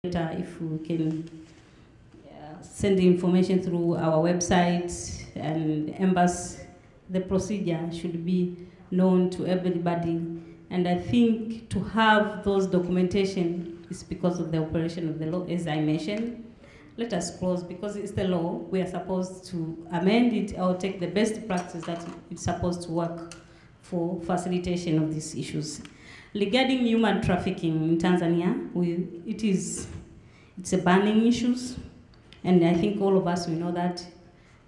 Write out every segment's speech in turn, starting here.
if we can send the information through our website and embassy, the procedure should be known to everybody. And I think to have those documentation is because of the operation of the law, as I mentioned. Let us close, because it's the law, we are supposed to amend it or take the best practice that it's supposed to work for facilitation of these issues. Regarding human trafficking in Tanzania, it's a burning issue, and I think all of us, we know that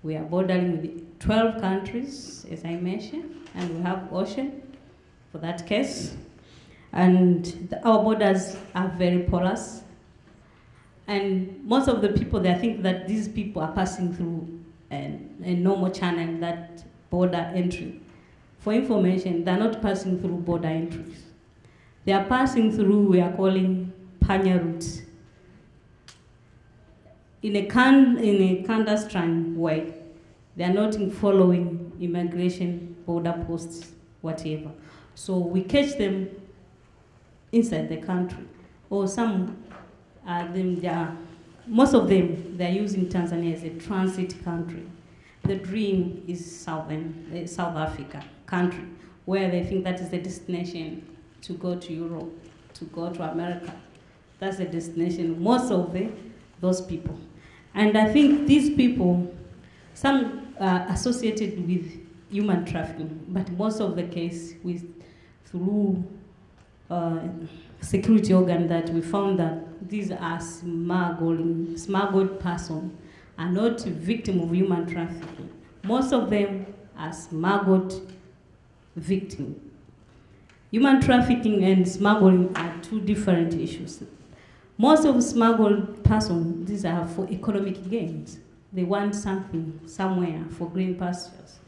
we are bordering with 12 countries, as I mentioned, and we have ocean for that case. And our borders are very porous. And most of the people, they think that these people are passing through a normal channel, that border entry. For information, they're not passing through border entries. They are passing through, we are calling panya routes. In a clandestine way, they are not following immigration, border posts, whatever. So we catch them inside the country, or most of them, they are using Tanzania as a transit country. The dream is South Africa country, where they think that is the destination to go to Europe, to go to America. That's the destination, most of those people. And I think these people, some are associated with human trafficking, but most of the case through security organ, that we found that these are smuggled persons are not victims of human trafficking. Most of them are smuggled victims. Human trafficking and smuggling are two different issues. Most of smuggled persons, these are for economic gains. They want something somewhere for green pastures.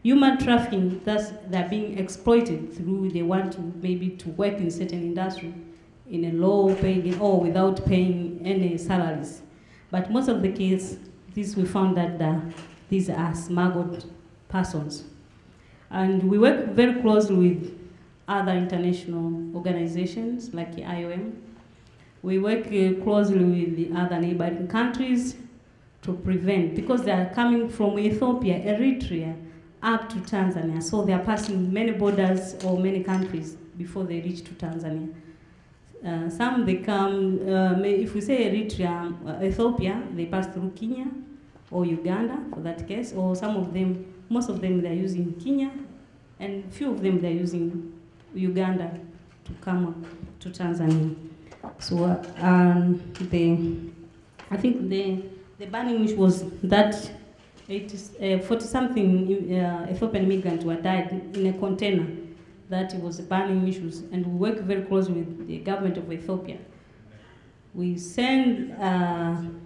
Human trafficking, they're being exploited through, they want to maybe to work in certain industry in a low paying or without paying any salaries. But most of the cases, we found that these are smuggled persons. And we work very closely with other international organizations like the IOM. We work closely with the other neighboring countries to prevent, because they are coming from Ethiopia, Eritrea, up to Tanzania. So they are passing many borders or many countries before they reach to Tanzania. Some they come, if we say Eritrea, Ethiopia, they pass through Kenya or Uganda for that case, or most of them they're using Kenya, and few of them they're using Uganda to come up to Tanzania. So I think the burning issue was that 40-something Ethiopian immigrants were died in a container. That it was burning issues, and we work very closely with the government of Ethiopia. We send and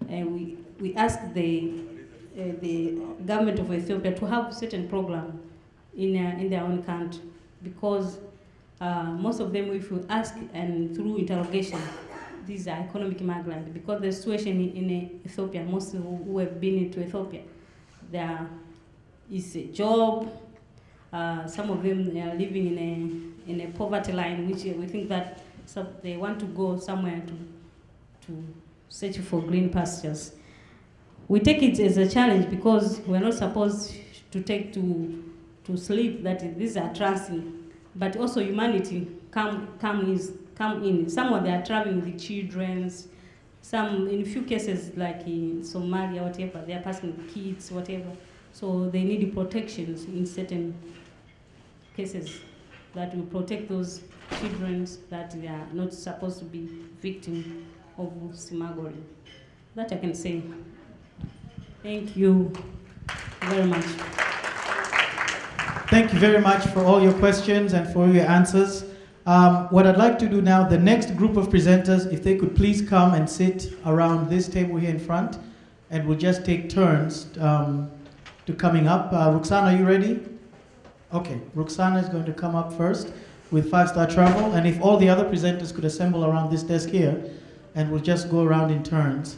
we ask the government of Ethiopia to have certain program in their own country, because most of them, if you ask and through interrogation, these are economic migrants, because the situation in Ethiopia, most who have been into Ethiopia, there is a job. Some of them are living in a poverty line, which we think that they want to go somewhere to search for green pastures. We take it as a challenge, because we're not supposed to take to sleep that these are transit, but also humanity come in. Some of them are traveling with children. Some, in a few cases, like in Somalia, whatever, they are passing kids, whatever. So they need protections in certain cases that will protect those children that they are not supposed to be victims of smuggling. That I can say. Thank you very much. Thank you very much for all your questions and for your answers. What I'd like to do now, the next group of presenters, if they could please come and sit around this table here in front, and we'll just take turns to coming up. Roxana, are you ready? Okay, Roxana is going to come up first with 5-Star Travel, and if all the other presenters could assemble around this desk here, and we'll just go around in turns.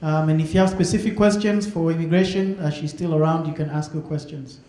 And if you have specific questions for immigration, she's still around, you can ask her questions.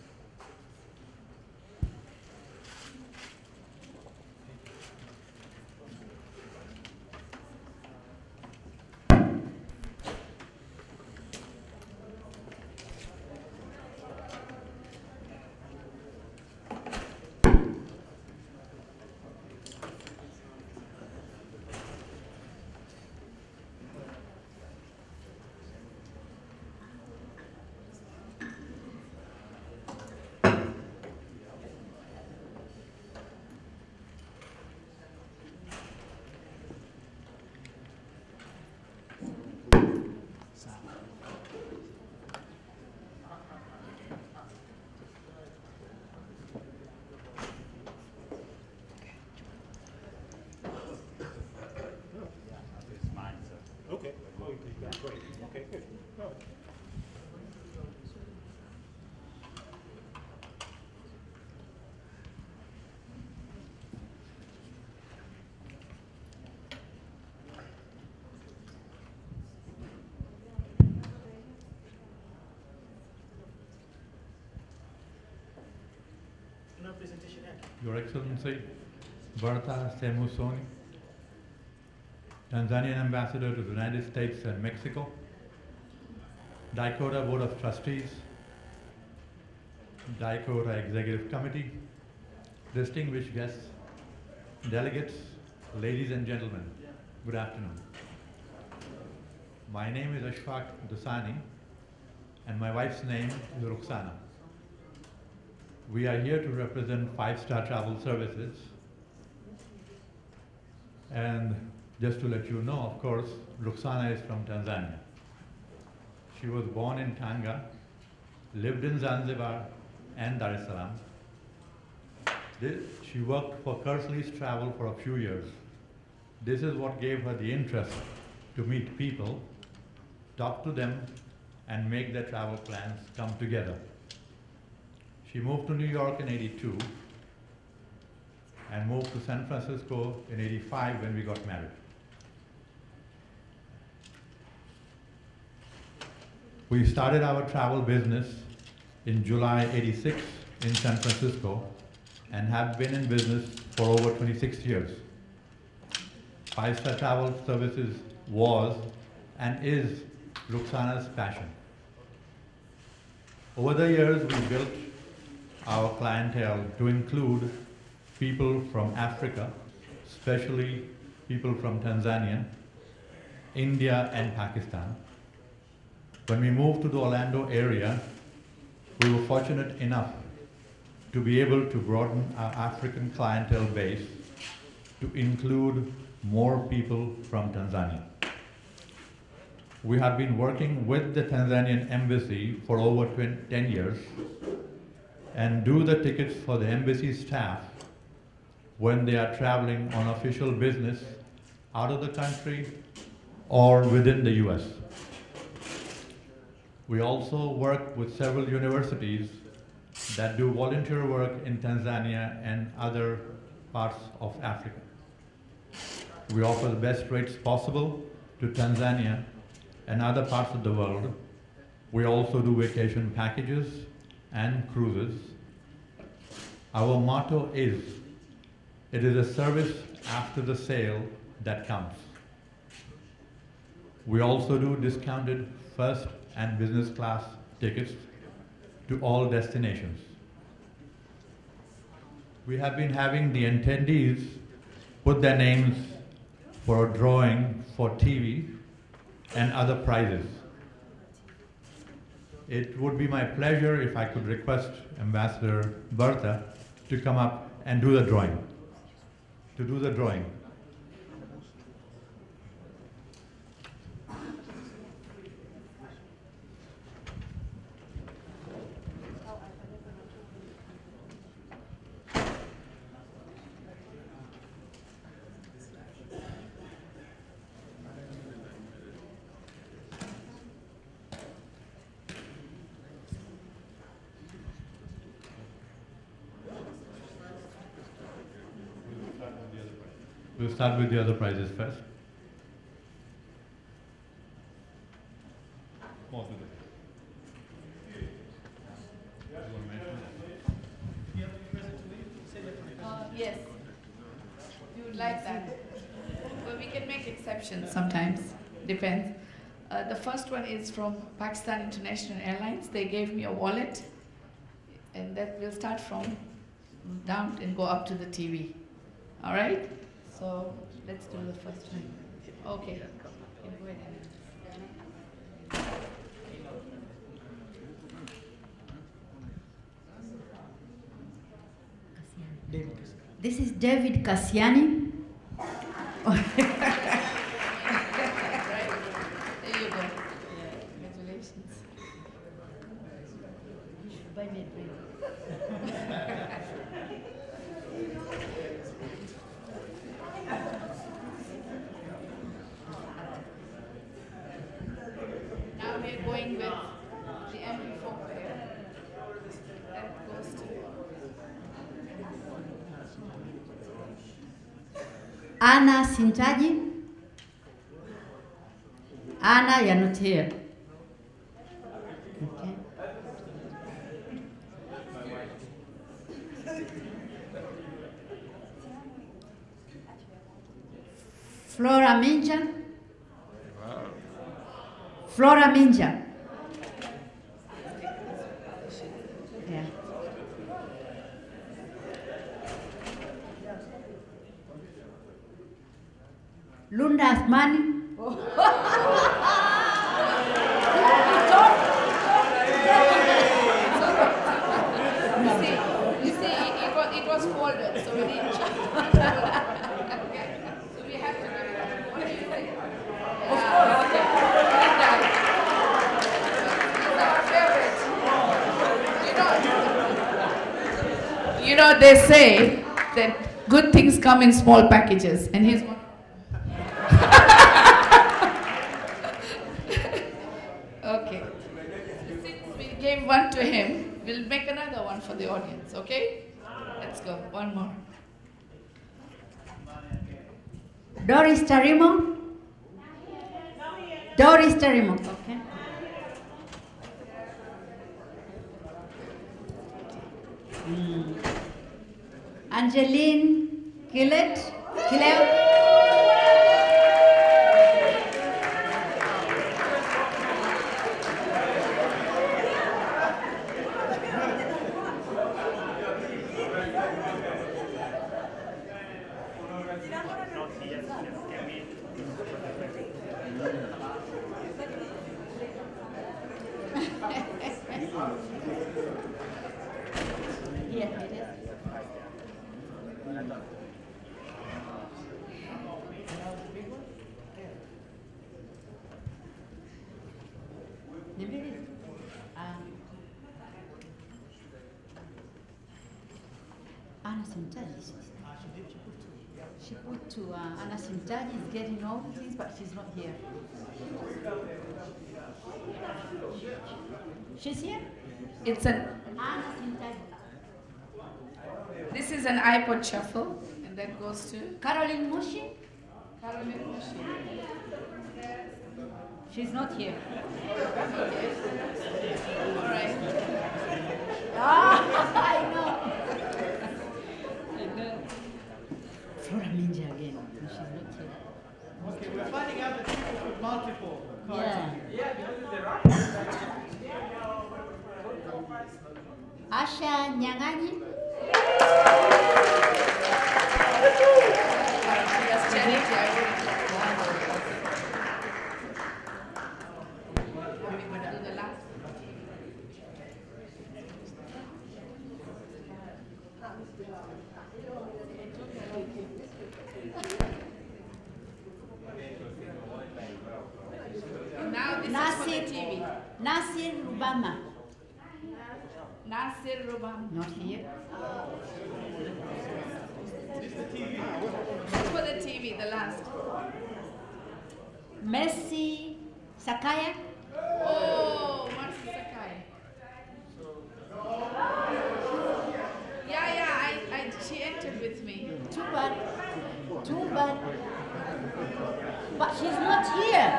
Your Excellency, Bertha Semusoni, Tanzanian Ambassador to the United States and Mexico, dicota Board of Trustees, dicota Executive Committee, distinguished guests, delegates, ladies and gentlemen, good afternoon. My name is Ashfaq Dosani, and my wife's name is Rukhsana. We are here to represent 5-Star Travel Services. And just to let you know, of course, Rukhsana is from Tanzania. She was born in Tanga, lived in Zanzibar and Dar es Salaam. She worked for Kersley's Travel for a few years. This is what gave her the interest to meet people, talk to them, and make their travel plans come together. She moved to New York in '82 and moved to San Francisco in '85 when we got married. We started our travel business in July '86 in San Francisco and have been in business for over 26 years. 5-Star Travel Services was and is Rukhsana's passion. Over the years, we built our clientele to include people from Africa, especially people from Tanzania, India, and Pakistan. When we moved to the Orlando area, we were fortunate enough to be able to broaden our African clientele base to include more people from Tanzania. We have been working with the Tanzanian embassy for over 10 years and do the tickets for the embassy staff when they are traveling on official business out of the country or within the US. We also work with several universities that do volunteer work in Tanzania and other parts of Africa. We offer the best rates possible to Tanzania and other parts of the world. We also do vacation packages and cruises. Our motto is, it is a service after the sale that counts. We also do discounted first and business class tickets to all destinations. We have been having the attendees put their names for a drawing for TV and other prizes. It would be my pleasure if I could request Ambassador Bertha to come up and do the drawing. We'll start with the other prizes first. Yes, we would like that. But we can make exceptions sometimes, depends. The first one is from Pakistan International Airlines. They gave me a wallet, and that will start from down and go up to the TV. All right? So let's do the first one. Okay. You can go ahead. This is David Kassiani. Right. There you go. Congratulations. You should buy me a drink. Now we're going with the MP4 player. That goes to Anna Sintaji. Anna, you're not here. Okay. Flora Minja. Flora Minja. Yeah. Lunda Asmani. You see, it was folded, so we didn't check. Okay. So we have to do it. What do you think? He's our favorite. You know, they say that good things come in small packages, and he's one. Okay. Since we gave one to him, we'll make another one for the audience, okay? Let's go. One more. Doris Tarimo. Doris Tarimo. Okay. Angeline Killet. Anna Sintaji. She put to Anna Sintaji is getting all things, but she's not here. She's here? It's an. Anna Sintaji. This is an iPod shuffle, and that goes to Caroline Mushi? Caroline Mushi. She's not here. All right. I know. Flora Minja again. No, she's not here. Okay, we're finding out the people with multiple cards. Asha Nyang'anyi. Yes, Jenny. We're going to do the last. And now this is for the TV. Nasir Rubama. Nasir Rubam. Not here. For the TV, the last. Messi Sakaya. Oh, Marcy Sakai. Yeah, she entered with me. Too bad. But she's not here.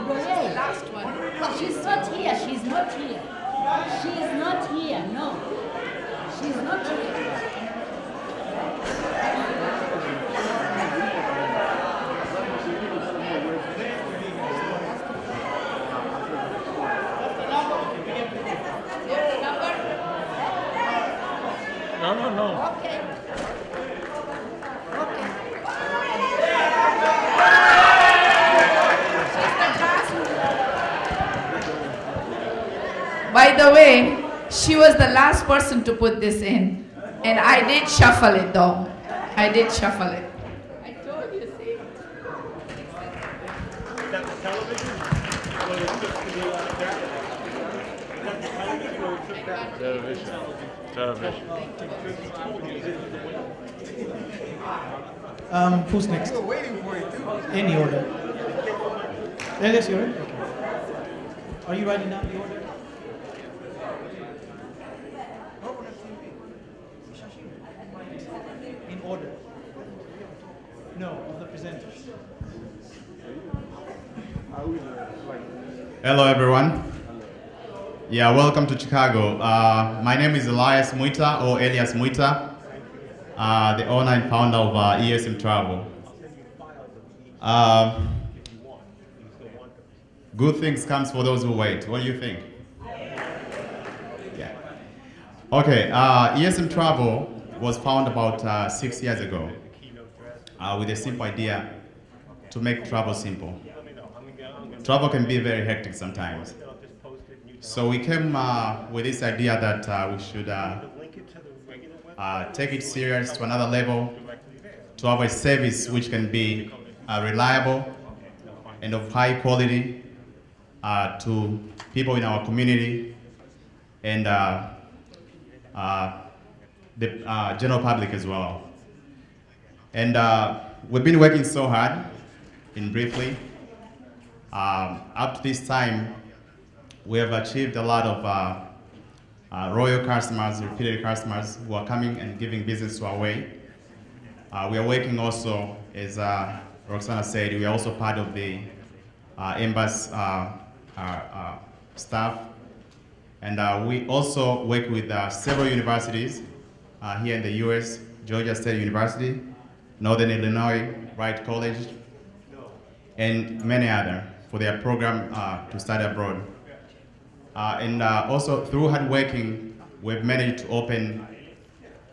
The last one. But she's not here. She's not here. She's not here. No. She's not here. No. Okay. By the way, she was the last person to put this in. And I did shuffle it though. I did shuffle it. I told you, see? Is that the television? Television. Who's next? We're waiting for you too. Any order. Elias, you're right? Okay. Are you writing down the order? In order. No, of the presenters. Hello, everyone. Yeah, welcome to Chicago. My name is Elias Muita, or Elias Muita, the owner and founder of ESM Travel. Good things comes for those who wait. What do you think? Yeah. Okay, ESM Travel was founded about 6 years ago with a simple idea to make travel simple. Travel can be very hectic sometimes. So we came with this idea that we should take it serious to another level, to have a service which can be reliable and of high quality to people in our community and the general public as well. And we've been working so hard, in briefly. Up to this time, we have achieved a lot of loyal customers, repeated customers who are coming and giving business to our way. We are working also, as Roxana said, we are also part of the embassy staff. And we also work with several universities here in the US, Georgia State University, Northern Illinois, Wright College, and many others for their program to study abroad. And also through hard working, we've managed to open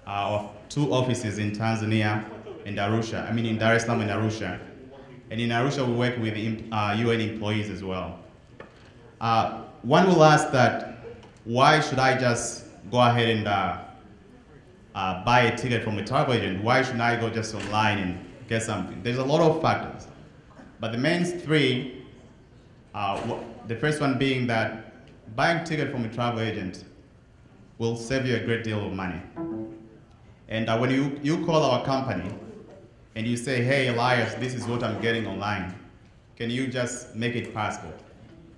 2 offices in Tanzania and Arusha. I mean in Dar es Salaam and Arusha. And in Arusha we work with UN employees as well. One will ask that, why should I just go ahead and buy a ticket from a travel agent? Why shouldn't I go just online and get something? There's a lot of factors. But the main 3, the first one being that buying a ticket from a travel agent will save you a great deal of money. And when you call our company and you say, hey, Elias, this is what I'm getting online, can you just make it possible?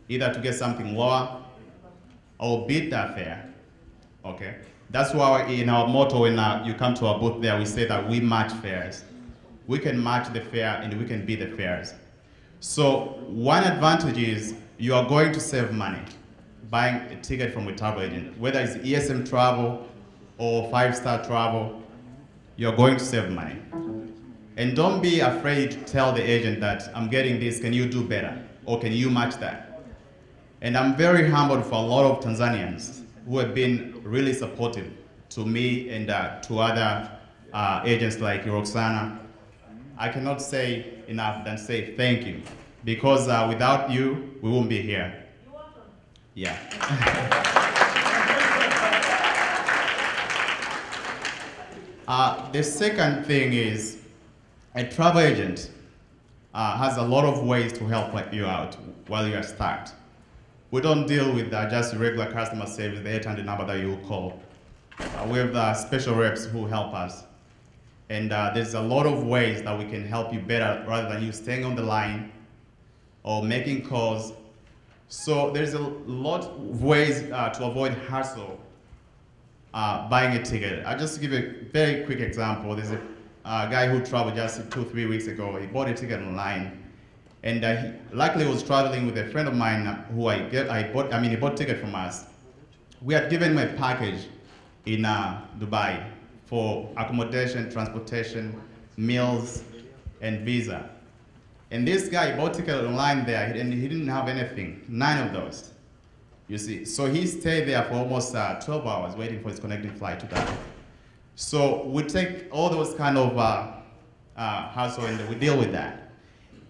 Either to get something lower or beat that fare, okay? That's why in our motto, when you come to our booth there, we say that we match fares. We can match the fare and we can beat the fares. So one advantage is you are going to save money buying a ticket from a travel agent. Whether it's ESM Travel or 5-Star Travel, you're going to save money. And don't be afraid to tell the agent that I'm getting this, can you do better? Or can you match that? And I'm very humbled for a lot of Tanzanians who have been really supportive to me and to other agents like Roxana. I cannot say enough than say thank you, because without you, we won't be here. Yeah. The second thing is, a travel agent has a lot of ways to help you out while you are stuck. We don't deal with just regular customer service, the 800 number that you call. We have special reps who help us. And there's a lot of ways that we can help you better rather than you staying on the line or making calls. So there's a lot of ways to avoid hassle buying a ticket. I'll just give a very quick example. There's a guy who traveled just 2-3 weeks ago. He bought a ticket online. And he luckily was traveling with a friend of mine who he bought a ticket from us. We had given him a package in Dubai for accommodation, transportation, meals, and visa. And this guy bought a ticket online there, and he didn't have anything, none of those, you see. So he stayed there for almost 12 hours waiting for his connecting flight to Dubai. So we take all those kind of hassle and we deal with that.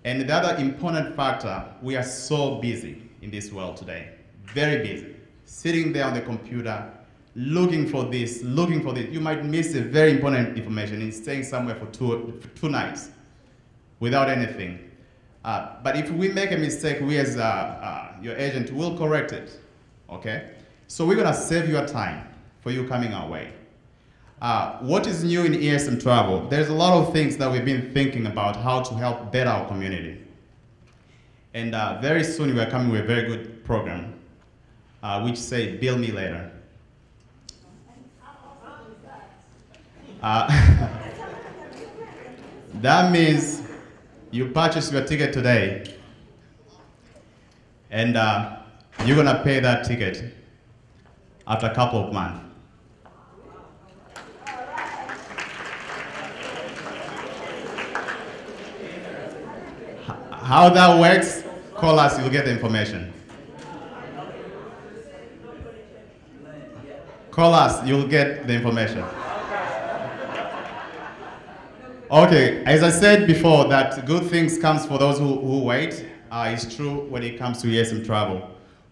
And the other important factor, we are so busy in this world today, very busy, sitting there on the computer, looking for this, looking for this. You might miss a very important information in staying somewhere for two nights without anything. But if we make a mistake, we as your agent will correct it, okay? So we're gonna save your time for you coming our way. What is new in ESM Travel? There's a lot of things that we've been thinking about how to help better our community. And very soon we are coming with a very good program. which say bill me later. That means you purchase your ticket today, and you're gonna pay that ticket after a couple of months. How that works, call us, you'll get the information. Call us, you'll get the information. Okay, as I said before, that good things comes for those who wait. It's true when it comes to ESM travel.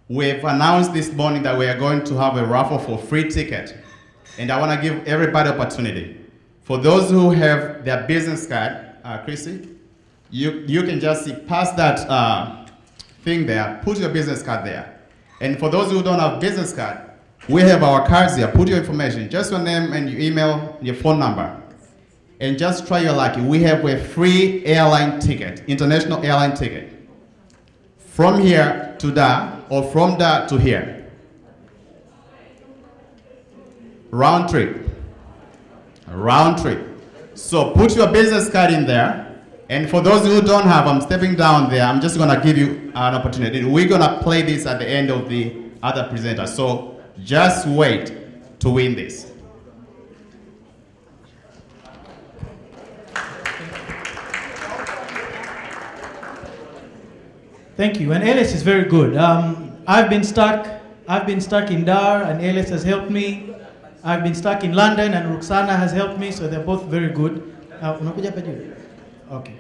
We've announced this morning that we are going to have a raffle for free ticket. And I want to give everybody opportunity. For those who have their business card, Chrissy, you can just see past that thing there, put your business card there. And for those who don't have business card, we have our cards here. Put your information, just your name and your email, and your phone number. And just try your luck. We have a free airline ticket, international airline ticket. From here to there, or from there to here. Round trip. Round trip. So put your business card in there. And for those who don't have, I'm stepping down there. I'm just going to give you an opportunity. We're going to play this at the end of the other presenter. So just wait to win this. Thank you. And Elias is very good. I've been stuck in Dar, and Elias has helped me. I've been stuck in London, and Roxana has helped me, so they're both very good. Unakuja hapa juu? Okay.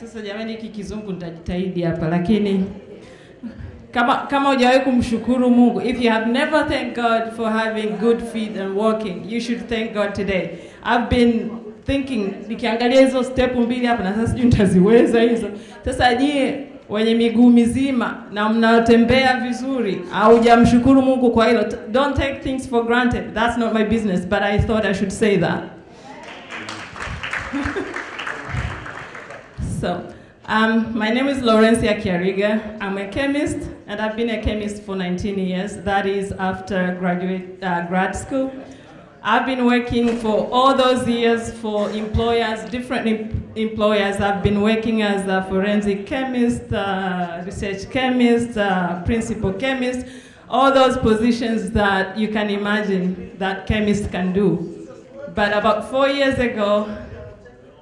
Sasa jamani, hiki kizungu nitajitahidi hapa, lakini kama hujawahi kumshukuru Mungu, if you have never thanked God for having good feet and walking, you should thank God today. I've been thinking, nikiangalia hizo step mbili hapa na sasa sijui nitaziweza hizo. Sasa nyie wenye miguu mizima na mnatembea vizuri, haujamshukuru Mungu kwa hilo. Don't take things for granted. That's not my business, but I thought I should say that. So, my name is Laurencia Chiariga. I'm a chemist, and I've been a chemist for 19 years. That is after grad school. I've been working for all those years for employers, different employers. I've been working as a forensic chemist, research chemist, principal chemist, all those positions that you can imagine that chemists can do. But about 4 years ago,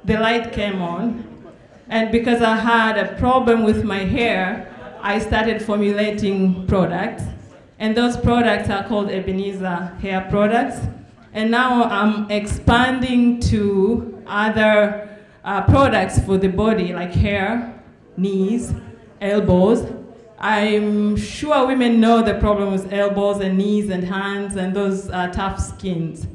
the light came on. And because I had a problem with my hair, I started formulating products. And those products are called Ebenezer hair products. And now I'm expanding to other products for the body, like hair, knees, elbows. I'm sure women know the problem with elbows and knees and hands and those tough skins.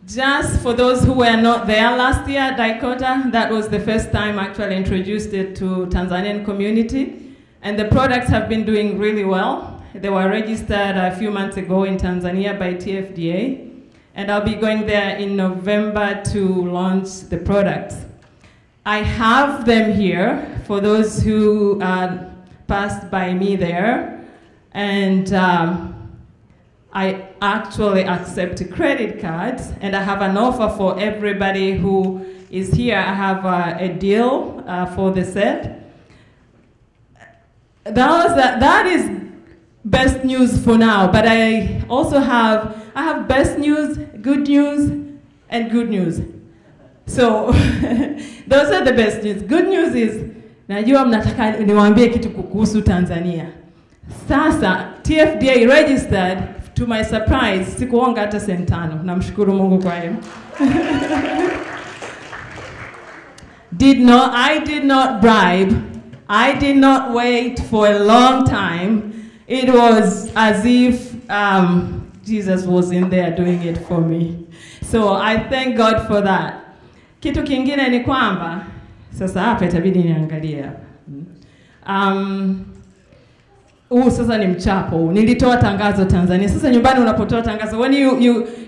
Just for those who were not there last year, dicota, that was the first time I actually introduced it to Tanzanian community. And the products have been doing really well. They were registered a few months ago in Tanzania by TFDA. And I'll be going there in November to launch the products. I have them here for those who passed by me there. And I actually accept credit cards, and I have an offer for everybody who is here. I have a deal for the set. That is best news for now, but I also have best news, good news, and good news. So those are the best news. Good news is, najua mnataka niwaambie kitu kuhusu Tanzania. Sasa TFDA registered. To my surprise, sikuonga hata sentano. Namshukuru Mungu kwa hiyo. I did not bribe. I did not wait for a long time. It was as if Jesus was in there doing it for me. So I thank God for that. Kitu kingine ni kwamba, sasa hapa itabidi niangalie hapa. Sasa ni mchapo. Nilitoa tangazo Tanzania. Sasa nyumbani unapotoa tangazo, when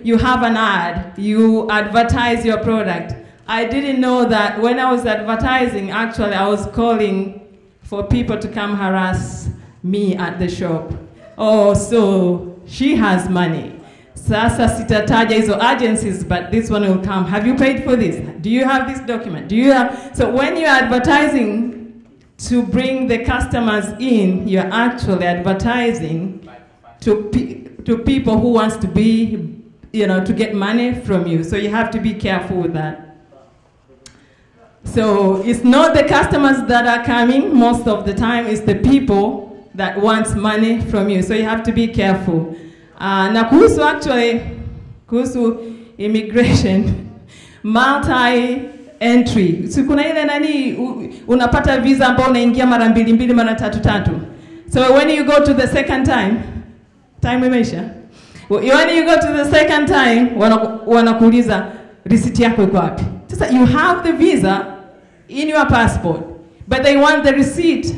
you have an ad, you advertise your product. I didn't know that when I was advertising, actually I was calling for people to come harass me at the shop. Oh, so she has money. Sasa sitataja hizo agencies, but this one will come. Have you paid for this? Do you have this document? Do you have? So when you're advertising to bring the customers in, you're actually advertising to people who wants to be, to get money from you. So you have to be careful with that. So it's not the customers that are coming most of the time, it's the people that wants money from you. So you have to be careful. Na kuhusu immigration, multi-entry. So kuna ile nani, unapata visa ambao unaingia mara mbili mara tatu. So when you go to the second time imeisha. When you go to the second time, wanakuuliza receipt yako iko wapi? Sasa you have the visa in your passport, but they want the receipt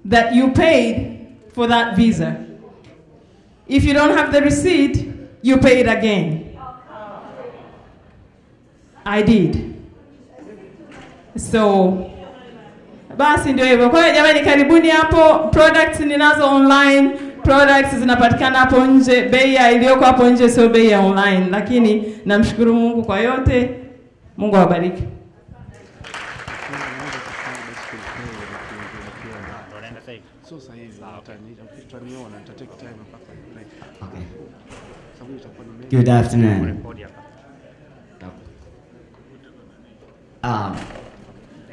that you paid for that visa. If you don't have the receipt, you pay it again. I did. So, basi ndio hivyo. Kwa hiyo jamani, karibuni hapo. Products ninazo online, products zinapatikana hapo nje. Bei iliyoko hapo nje sio bei ya online, lakini namshukuru Mungu kwa yote. Mungu awabariki. Good afternoon.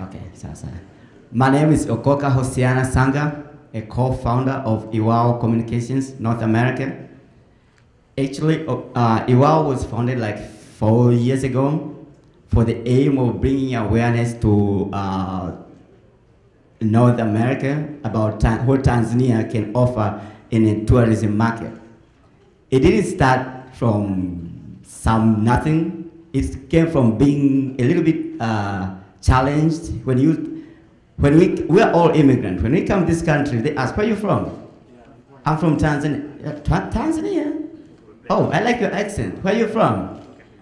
Okay, my name is Okoka Hosiana Sanga, a co-founder of Iwao Communications North America. Actually, Iwao was founded like 4 years ago for the aim of bringing awareness to North America about what Tanzania can offer in a tourism market. It didn't start from nothing. It came from being a little bit challenged. We are all immigrants. When we come to this country, they ask, where are you from? I'm from Tanzania. Tanzania? Oh, I like your accent. Where are you from?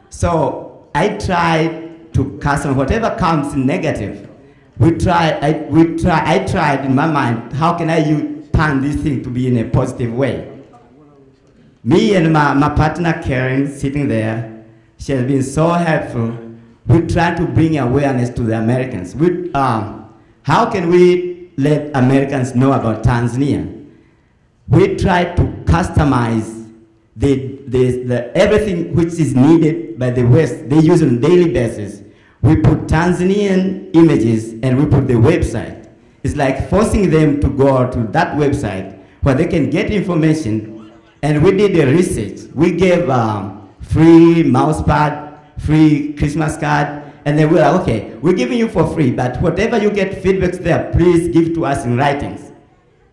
So I tried to custom whatever comes negative. I tried in my mind, how can I turn this thing to be in a positive way? Me and my partner Karen sitting there, she has been so helpful. We try to bring awareness to the Americans. How can we let Americans know about Tanzania? We try to customize everything which is needed by the West. They use on a daily basis. We put Tanzanian images and we put the website. It's like forcing them to go to that website where they can get information. And we did the research. We gave free mousepad, free Christmas card, and then we're like, okay, we're giving you for free, but whatever you get feedbacks there, please give to us in writings.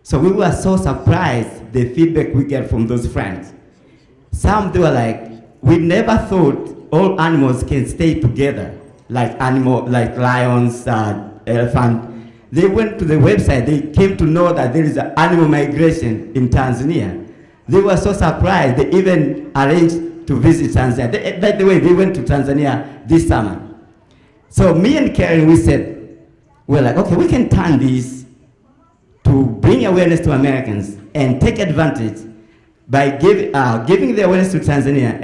So we were so surprised the feedback we get from those friends. Some, they were like, we never thought all animals can stay together, like lions, elephant. They went to the website, they came to know that there is an animal migration in Tanzania. They were so surprised, they even arranged to visit Tanzania. By the way, they went to Tanzania this summer. So me and Karen, we said, we're like, okay, we can turn this to bring awareness to Americans and take advantage by giving the awareness to Tanzania,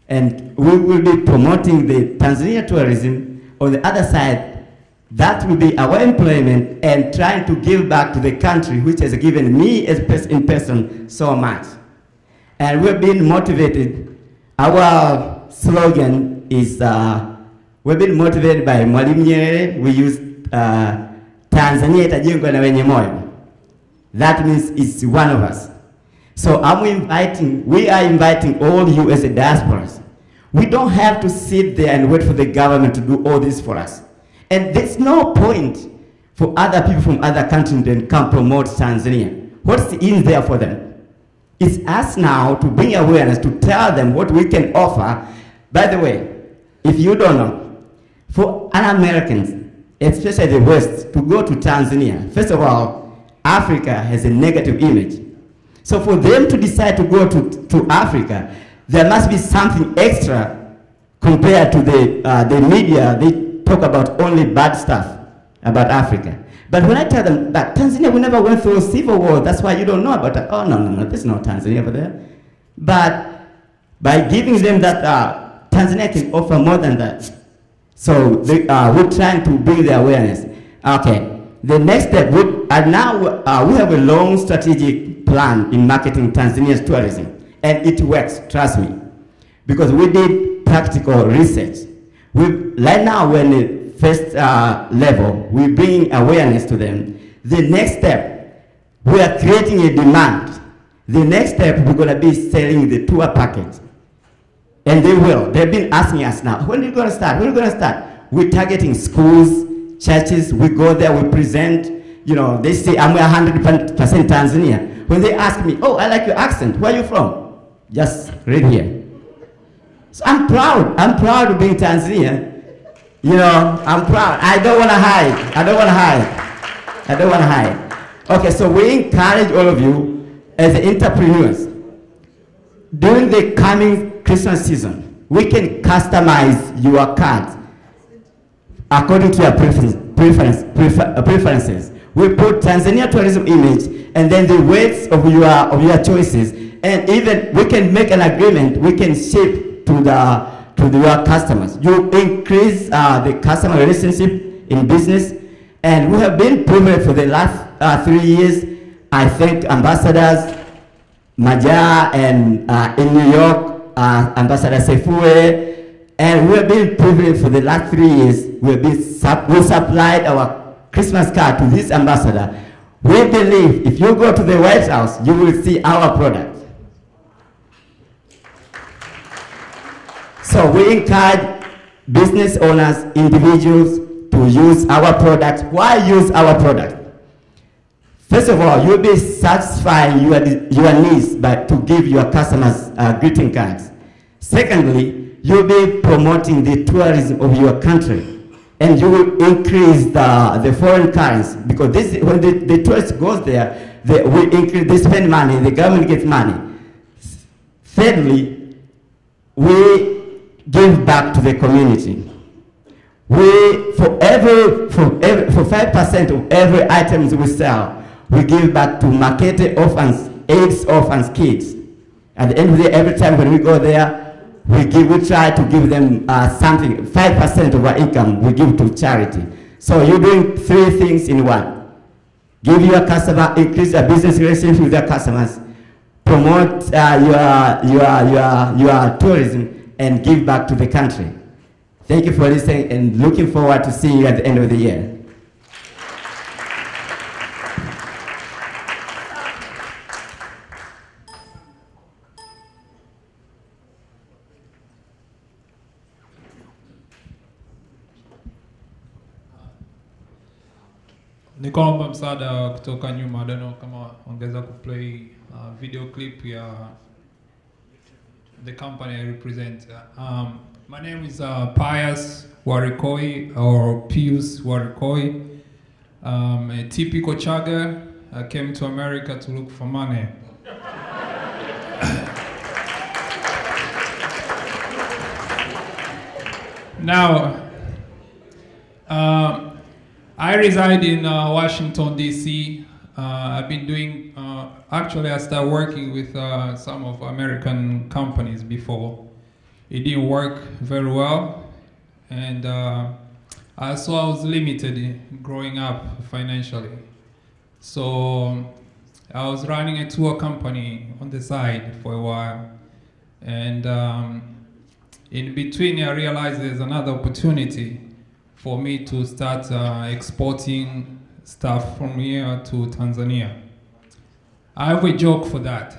and we will be promoting the Tanzania tourism. On the other side, that will be our employment and trying to give back to the country, which has given me as in person so much. And we've been motivated. Our slogan is, we've been motivated by Mwalimu Nyerere. We use Tanzania itajengwa na wenye moyo. That means it's one of us. So we are inviting all you as a diasporas. We don't have to sit there and wait for the government to do all this for us. And there's no point for other people from other countries to come promote Tanzania. What's in there for them? It's us now to bring awareness, to tell them what we can offer. By the way, if you don't know, for an American, especially the West, to go to Tanzania, first of all, Africa has a negative image. So for them to decide to go to Africa, there must be something extra compared to the media. They talk about only bad stuff. about Africa. But when I tell them that Tanzania, we never went through a civil war, that's why you don't know about it. Oh, no, there's no Tanzania over there. But by giving them that, Tanzania can offer more than that. So we're trying to bring the awareness. Okay, the next step, now we have a long strategic plan in marketing Tanzania's tourism. And it works, trust me. Because we did practical research. Right now we're in the first level, we bring awareness to them. The next step, we are creating a demand. The next step, we're going to be selling the tour package. And they will. They've been asking us now, when are you going to start? When are you going to start? We're targeting schools, churches. We go there, we present. You know, they say, I'm 100% Tanzania. When they ask me, oh, I like your accent. Where are you from? Just right here. So I'm proud. I'm proud of being Tanzania. You know, I'm proud. I don't want to hide. I don't want to hide. I don't want to hide. Okay, so we encourage all of you as entrepreneurs. During the coming Christmas season, we can customize your cards according to your preferences. We put Tanzania tourism image and then the weights of your choices, and even we can make an agreement. We can ship to your customers. You increase the customer relationship in business, and we have been proven for the last 3 years. I thank ambassadors Maja and in New York, Ambassador Sefue, and we have been privileged for the last 3 years. We supplied our Christmas card to this ambassador. We believe if you go to the White House, you will see our product. So we encourage business owners, individuals to use our product. Why use our product? First of all, you'll be satisfying your needs to give your customers greeting cards. Secondly, you'll be promoting the tourism of your country, and you will increase the foreign currency, because when the tourist goes there, they spend money, the government gets money. Thirdly, we give back to the community. For 5% of every item we sell, we give back to Makete orphans, AIDS orphans, kids. At the end of the day, every time when we go there, we try to give them something. 5% of our income we give to charity. So you're doing 3 things in one. Give your customer, increase your business relationship with your customers, promote your tourism, and give back to the country. Thank you for listening, and looking forward to seeing you at the end of the year. Nikaomba msaada kutoka nyuma. I don't know kama ongeza kuplay video clip ya the company I represent. My name is Pius Warikoi, or Pius Warikoi. A typical Chaga. I came to America to look for money. Now, I reside in Washington, D.C. I've been doing, actually I started working with some of American companies before. It didn't work very well, and so I was limited growing up financially. So I was running a tour company on the side for a while, and in between I realized there's another opportunity for me to start exporting stuff from here to Tanzania. I have a joke for that.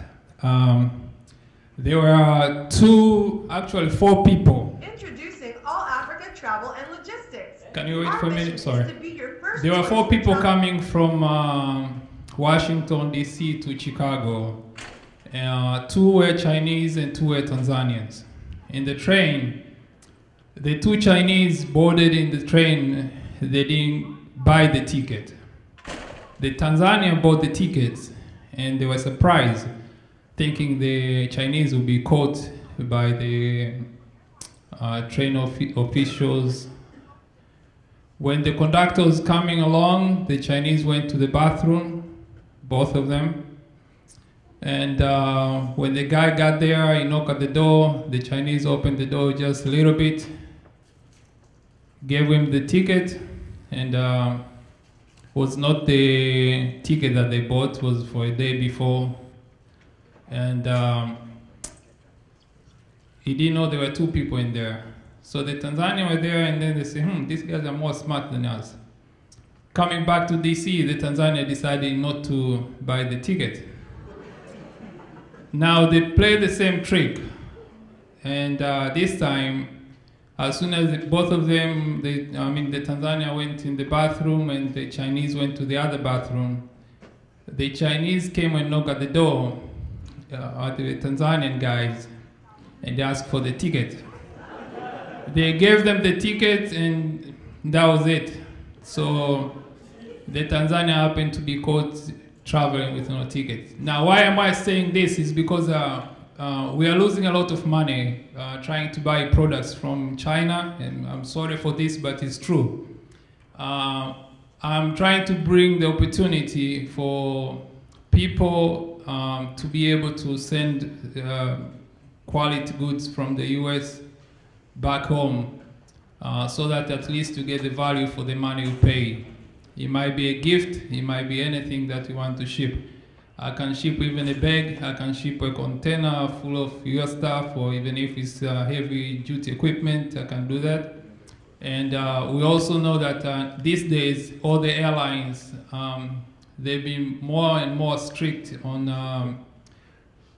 There were actually four people. Introducing All Africa Travel and Logistics. Can you wait for a minute? Sorry. There were 4 people coming from Washington, D.C. to Chicago. 2 were Chinese and 2 were Tanzanians. In the train, the 2 Chinese boarded in the train. They didn't buy the ticket. The Tanzanian bought the tickets, and they were surprised, thinking the Chinese would be caught by the train officials When the conductor was coming along, the Chinese went to the bathroom, both of them. And when the guy got there, he knocked at the door. The Chinese opened the door just a little bit, gave him the ticket, and was not the ticket that they bought, was for a day before. And he didn't know there were two people in there. So the Tanzanians were there, and then they said, these guys are more smart than us. Coming back to DC, the Tanzania decided not to buy the ticket. Now they play the same trick. And this time, as soon as both of them, the Tanzania went in the bathroom and the Chinese went to the other bathroom, the Chinese came and knocked at the door at the Tanzanian guys, and they asked for the ticket. They gave them the ticket, and that was it. So the Tanzania happened to be caught traveling with no ticket. Now, why am I saying this? Is because we are losing a lot of money trying to buy products from China, and I'm sorry for this, but it's true. I'm trying to bring the opportunity for people to be able to send quality goods from the US back home, so that at least you get the value for the money you pay. It might be a gift, it might be anything that you want to ship. I can ship even a bag, I can ship a container full of your stuff, or even if it's heavy duty equipment, I can do that. And we also know that these days, all the airlines, they've been more and more strict on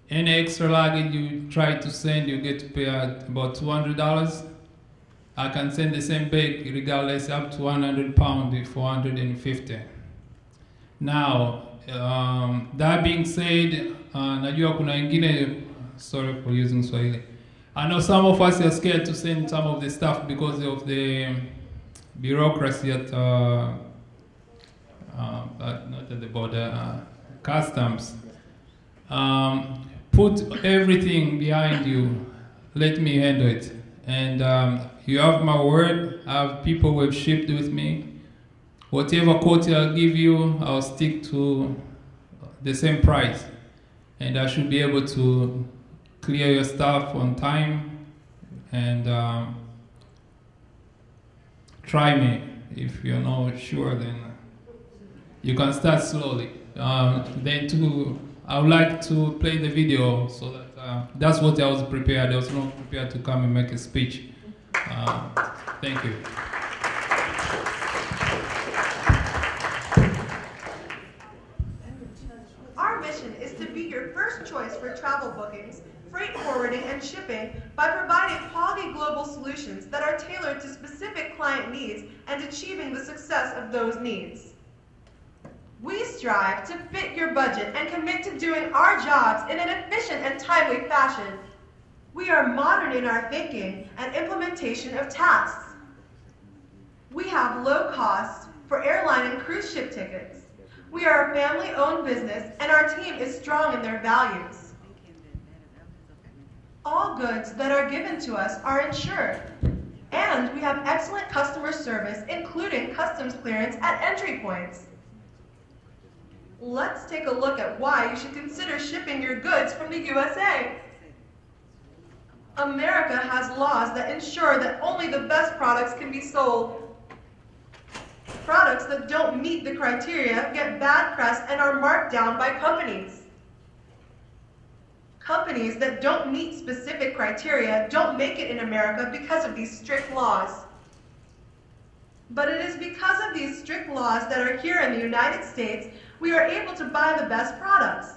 any extra luggage you try to send, you get to pay about $200. I can send the same bag regardless up to 100 pounds for 150. Now, that being said, najua kuna ingine, sorry for using Swahili. I know some of us are scared to send some of the stuff because of the bureaucracy at, not at the border, customs. Put everything behind you, let me handle it. And you have my word, I have people who have shipped with me. Whatever quote I'll give you, I'll stick to the same price. And I should be able to clear your stuff on time. And try me. If you're not sure, then you can start slowly. I would like to play the video, so that that's what I was prepared. I was not prepared to come and make a speech. Thank you. Our mission is to be your first choice for travel bookings, freight forwarding, and shipping by providing quality global solutions that are tailored to specific client needs and achieving the success of those needs. We strive to fit your budget and commit to doing our jobs in an efficient and timely fashion. We are modern in our thinking and implementation of tasks. We have low costs for airline and cruise ship tickets. We are a family-owned business, and our team is strong in their values. All goods that are given to us are insured, and we have excellent customer service, including customs clearance at entry points. Let's take a look at why you should consider shipping your goods from the USA. America has laws that ensure that only the best products can be sold. Products that don't meet the criteria get bad press and are marked down by companies. Companies that don't meet specific criteria don't make it in America because of these strict laws. But it is because of these strict laws that are here in the United States we are able to buy the best products.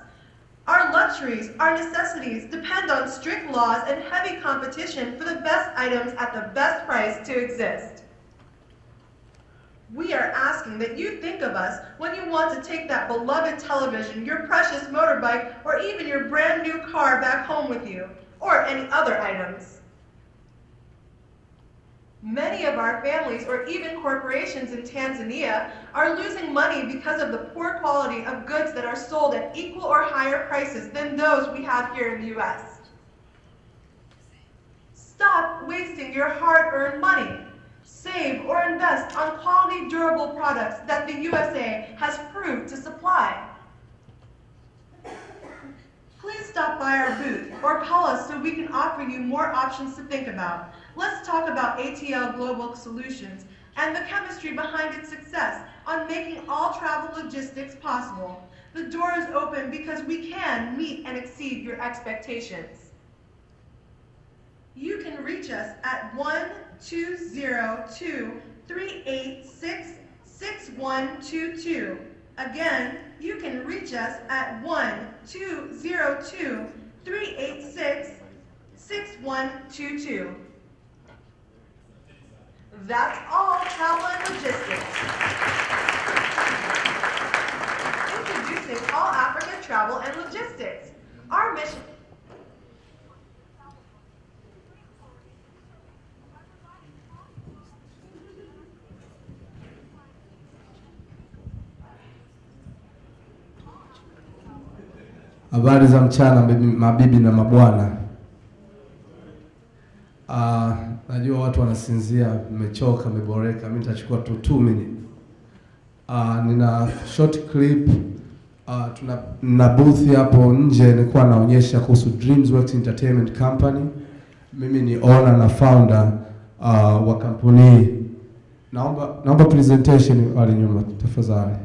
Our luxuries, our necessities depend on strict laws and heavy competition for the best items at the best price to exist. We are asking that you think of us when you want to take that beloved television, your precious motorbike, or even your brand new car back home with you, or any other items. Many of our families or even corporations in Tanzania are losing money because of the poor quality of goods that are sold at equal or higher prices than those we have here in the US. Stop wasting your hard-earned money. Save or invest on quality, durable products that the USA has proved to supply. Please stop by our booth or call us so we can offer you more options to think about. Let's talk about ATL Global Solutions and the chemistry behind its success on making all travel logistics possible. The door is open because we can meet and exceed your expectations. You can reach us at 1-202-386-6122. Again, you can reach us at 1-202-386-6122. That's all travel and logistics. Introducing All Africa Travel and Logistics. Our mission. Habari za mchana mabibi na mabwana. Najua watu wanasinzia, mmechoka, mmeboreka. Mimi nitachukua tu 2 minutes. Nina short clip. Tuna booth hapo nje nilikuwa naonyesha kuhusu Dreamsworks Entertainment Company. Mimi ni owner na founder wa kampuni. Naomba presentation wale nyuma tafadhali.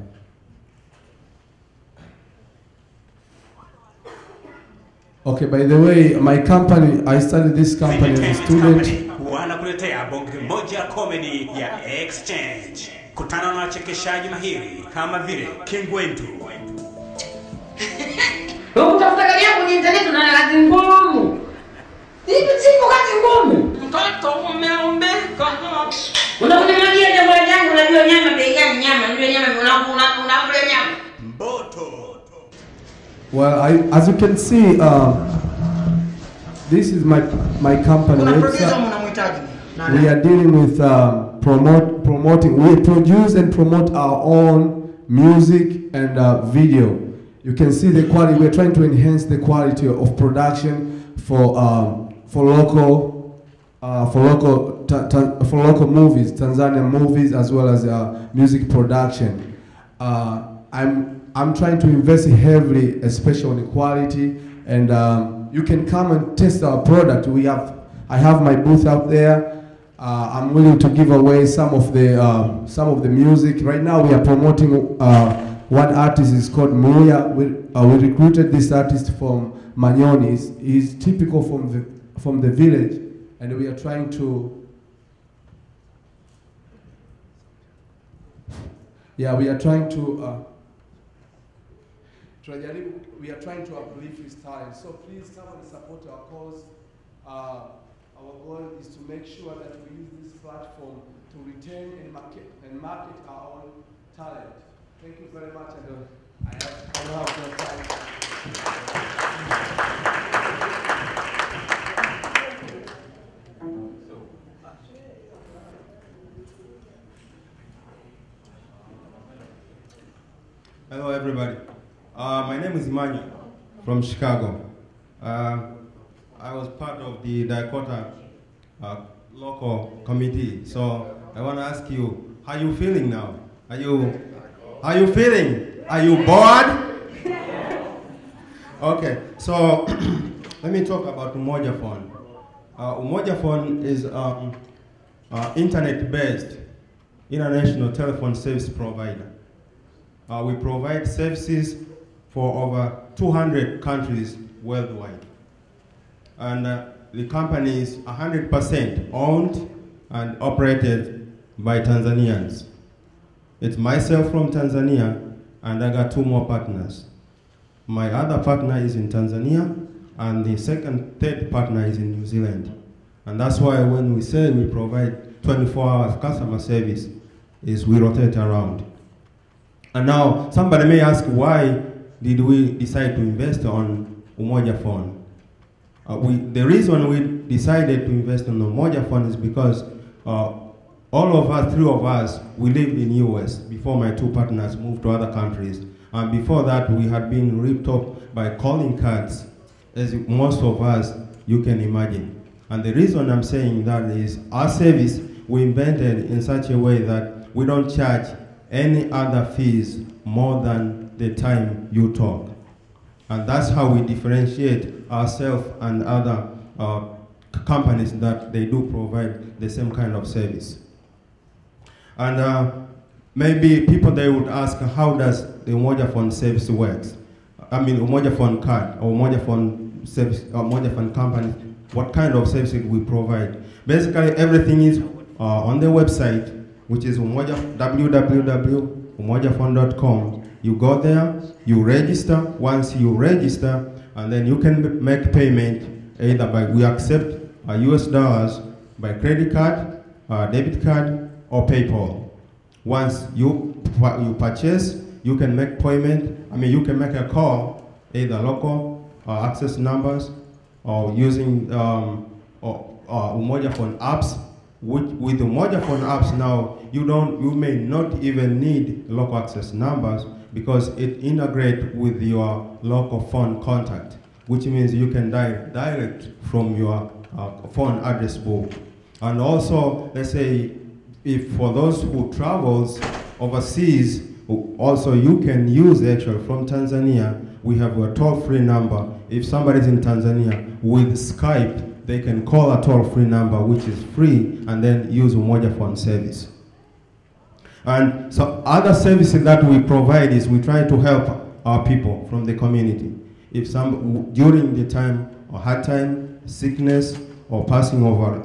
Okay, by the way, my company, I started this company as a student. Wanakuletea bonge moja comedy ya exchange. Kutana na wachekeshaji mahiri kama vile King Wendu. Ukitafuta gari yako kwenye internet unaona kazi ngumu. Hivi siko kazi ngumu. Mtoto umeumbeka. Unakunyamazia jambo la jangu, unajua nyama bei gani nyama, unajua nyama unakula nyama. Mboto. Well, as you can see, this is my company website. We are dealing with promoting. We produce and promote our own music and video. You can see the quality. We're trying to enhance the quality of production for local movies, Tanzanian movies, as well as music production. I'm trying to invest heavily, especially on the quality, and you can come and test our product. I have my booth out there. I'm willing to give away some of the music. Right now, we are promoting one artist. Is called Muya. We recruited this artist from Manyoni. He's typical from the village, and we are trying to. Yeah, we are trying to. We are trying to uplift his talent. So please come and support our cause. Our goal is to make sure that we use this platform to retain and market our own talent. Thank you very much, and I don't have more time. Hello, everybody. My name is Emmanuel from Chicago. I was part of the dicota local committee. So I want to ask you, how are you feeling now? Are you feeling? Are you bored? Okay, so let me talk about Umoja Phone. Umoja Phone is internet-based international telephone service provider. We provide services for over 200 countries worldwide. And the company is 100% owned and operated by Tanzanians. It's myself from Tanzania, and I got 2 more partners. My other partner is in Tanzania, and the third partner is in New Zealand. And that's why when we say we provide 24-hour customer service, is we rotate around. And now, somebody may ask, why did we decide to invest on Umoja Phone? The reason we decided to invest on Umoja Phone is because all of us, 3 of us, we lived in US before my 2 partners moved to other countries. And before that, we had been ripped off by calling cards, as most of us, you can imagine. And the reason I'm saying that is our service we invented in such a way that we don't charge any other fees more than the time you talk. And that's how we differentiate ourselves and other companies that they do provide the same kind of service. And maybe people, they would ask, how does the Umoja Phone service works? I mean, Umoja Phone card or Umoja Phone service, Umoja Phone company, what kind of services we provide? Basically, everything is on the website, which is www.umojaphone.com. You go there, you register. Once you register, and then you can make payment either by, we accept US dollars, by credit card, debit card, or PayPal. Once you purchase, you can make payment. I mean, you can make a call, either local access numbers, or using Umoja Phone apps. With the Umoja Phone apps now, you may not even need local access numbers because it integrates with your local phone contact, which means you can dial direct from your phone address book. And also, let's say, if for those who travels overseas, also you can use actually from Tanzania, we have a toll-free number. If somebody's in Tanzania with Skype, they can call a toll-free number which is free and then use Umoja Phone service. And so other services that we provide is we try to help our people from the community. If during the time or hard time, sickness, or passing over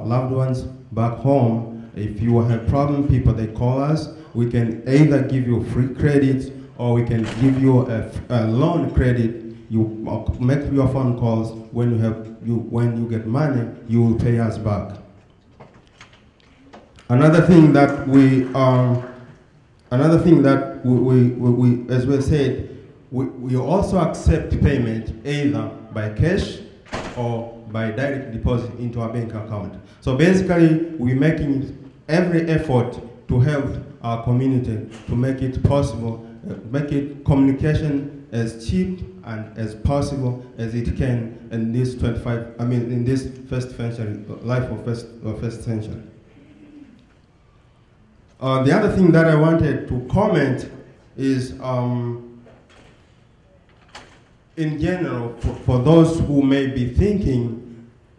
loved ones back home, if you have problem, people, they call us. We can either give you free credit or we can give you a loan credit. You make your phone calls. When you get money, you will pay us back. Another thing that we as we said, we also accept payment either by cash or by direct deposit into our bank account. So basically, we're making every effort to help our community to make it possible, make it communication as cheap and as possible as it can in this in this first century, life of first century. The other thing that I wanted to comment is, in general, for those who may be thinking,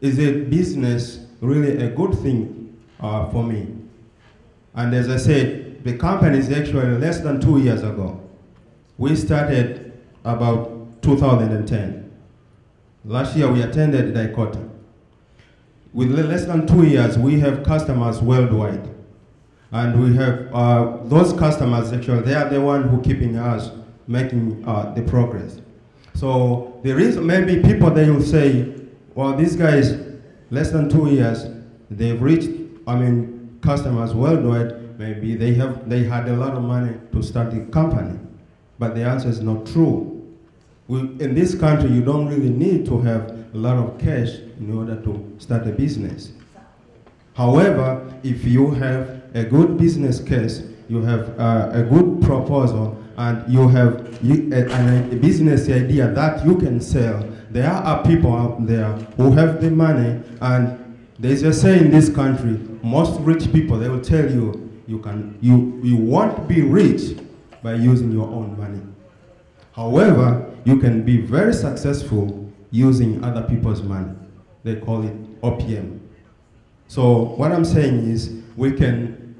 is a business really a good thing for me? And as I said, the company is actually less than 2 years ago. We started about 2010. Last year we attended Dicota. With less than 2 years, we have customers worldwide. And we have those customers, actually, they are the one who keeping us making the progress. So there is maybe people, they will say, well, these guys, less than 2 years, they've reached, customers worldwide. Maybe they had a lot of money to start the company. But the answer is not true. In this country, you don't really need to have a lot of cash in order to start a business. However, if you have a good business case, you have a good proposal, and you have a business idea that you can sell, there are people out there who have the money, and there's a saying in this country, most rich people, they will tell you, you won't be rich by using your own money. However, you can be very successful using other people's money. They call it OPM. So what I'm saying is, we can,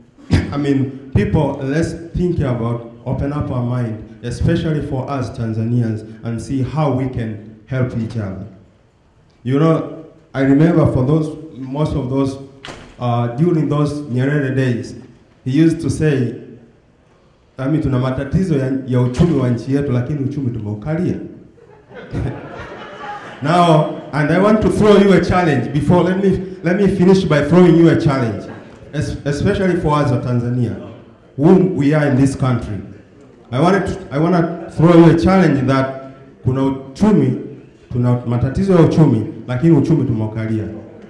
people, let's think about, open up our mind, especially for us Tanzanians, and see how we can help each other. You know, I remember for most of those, during those Nyerere days, he used to say, tuna matatizo ya uchumi wa nchi yetu, lakini uchumi tumeukalia. Now, and I want to throw you a challenge. Before, let me finish by throwing you a challenge, especially for us in Tanzania, whom we are in this country. I want to throw you a challenge that kuna uchumi, tuna matatizo ya uchumi, lakini uchumi tumeukalia.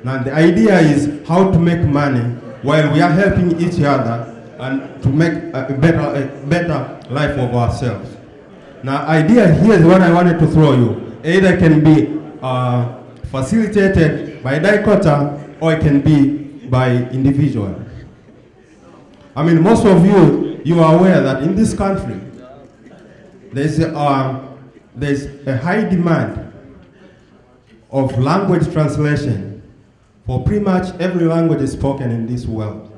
Now, the idea is how to make money while we are helping each other and to make a better life of ourselves. Now, idea here is what I wanted to throw you. Either it can be facilitated by Dicota, or it can be by individual. I mean, most of you are aware that in this country, there's a high demand of language translation for pretty much every language spoken in this world.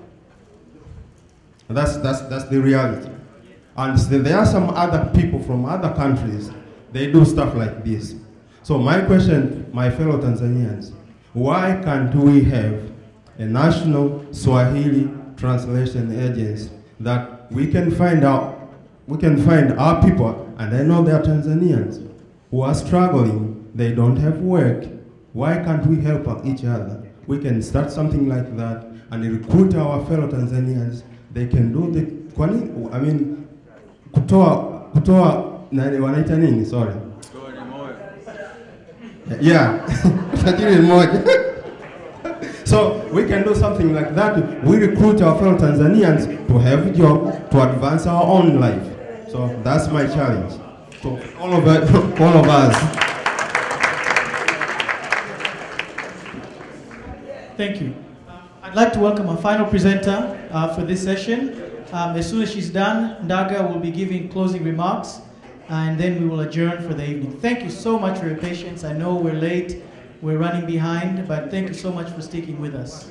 That's the reality. And so there are some other people from other countries, they do stuff like this. So my question, my fellow Tanzanians, why can't we have a national Swahili translation agency that we can find our people, and I know they are Tanzanians, who are struggling, they don't have work. Why can't we help each other? We can start something like that and recruit our fellow Tanzanians. They can do kutoa wanaita nini? Sorry. Yeah. So we can do something like that. We recruit our fellow Tanzanians to have a job, to advance our own life. So that's my challenge. So all of us. Thank you. I'd like to welcome our final presenter for this session. As soon as she's done, Ndaga will be giving closing remarks, and then we will adjourn for the evening. Thank you so much for your patience. I know we're late, we're running behind, but thank you so much for sticking with us.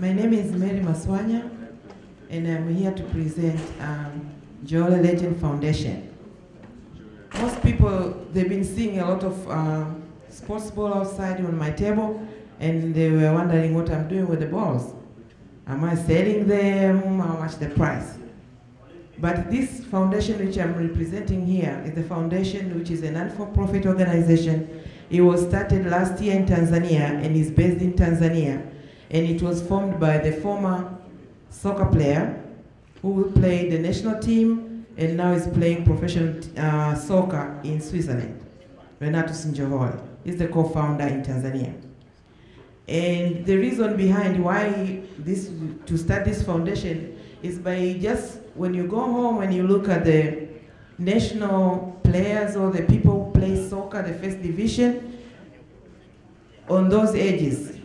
My name is Mary Maswanya, and I'm here to present Njole Legend Foundation. Most people, they've been seeing a lot of sports ball outside on my table, and they were wondering what I'm doing with the balls. Am I selling them? How much the price? But this foundation which I'm representing here is the foundation which is a non-for-profit organization. It was started last year in Tanzania and is based in Tanzania. And it was formed by the former soccer player who played the national team and now is playing professional soccer in Switzerland. Renato Sinjohole is the co-founder in Tanzania. And the reason behind why to start this foundation is by just when you go home and you look at the national players or the people who play soccer, the first division, on those ages,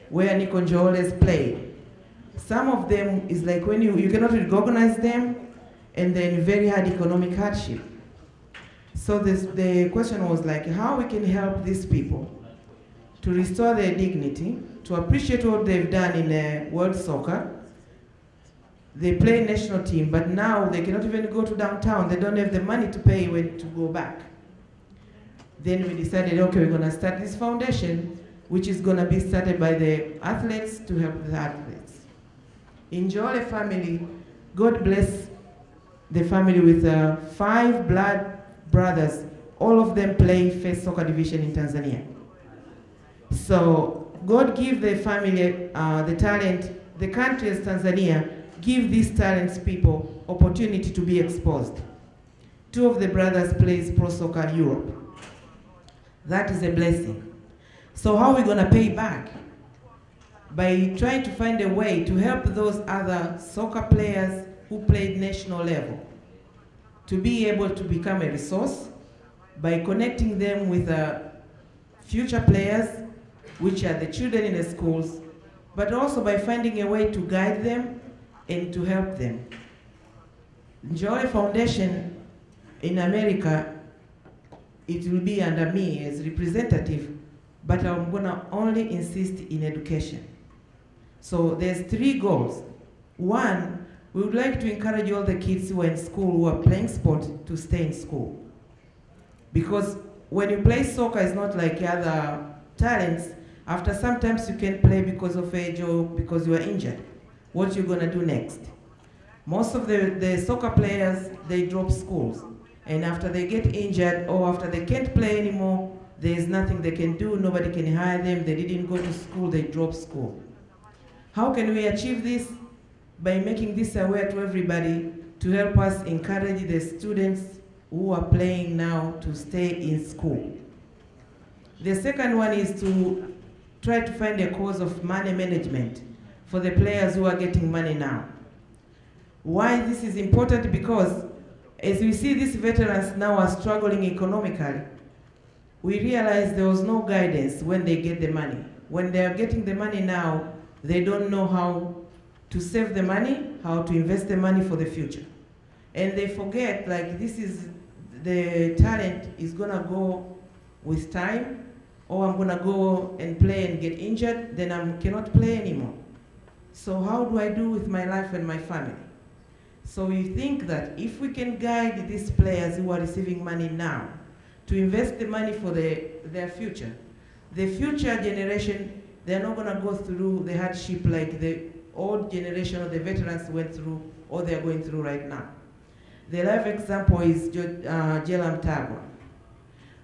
where Nico Njole's played. Some of them is like when you cannot recognize them, and then very hard economic hardship. So the question was like, how we can help these people to restore their dignity, to appreciate what they've done in world soccer. They play national team, but now they cannot even go to downtown. They don't have the money to pay when to go back. Then we decided, okay, we're gonna start this foundation, which is going to be started by the athletes to help the athletes. In Njole family, God bless the family with 5 blood brothers. All of them play first soccer division in Tanzania. So God give the family the talent. The country as Tanzania give these talents people opportunity to be exposed. 2 of the brothers plays pro soccer in Europe. That is a blessing. So how are we going to pay back? By trying to find a way to help those other soccer players who played national level to be able to become a resource by connecting them with future players, which are the children in the schools, but also by finding a way to guide them and to help them. Njole Foundation in America, it will be under me as representative, but I'm gonna only insist in education. So there's 3 goals. 1, we would like to encourage all the kids who are in school who are playing sport to stay in school. Because when you play soccer, it's not like other talents. After sometimes you can play because of age or because you are injured. What you're gonna do next? Most of the soccer players, they drop schools. And after they get injured or after they can't play anymore, there's nothing they can do, nobody can hire them, they didn't go to school, they dropped school. How can we achieve this? By making this aware to everybody to help us encourage the students who are playing now to stay in school. The second one is to try to find a cause of money management for the players who are getting money now. Why this is important? Because as we see these veterans now are struggling economically, we realize there was no guidance when they get the money. When they are getting the money now, they don't know how to save the money, how to invest the money for the future. And they forget, like, this is, the talent is gonna go with time, or I'm gonna go and play and get injured, then I cannot play anymore. So how do I do with my life and my family? So we think that if we can guide these players who are receiving money now to invest the money for their future, the future generation, they're not gonna go through the hardship like the old generation of the veterans went through or they're going through right now. The live example is Jelam Tagwa.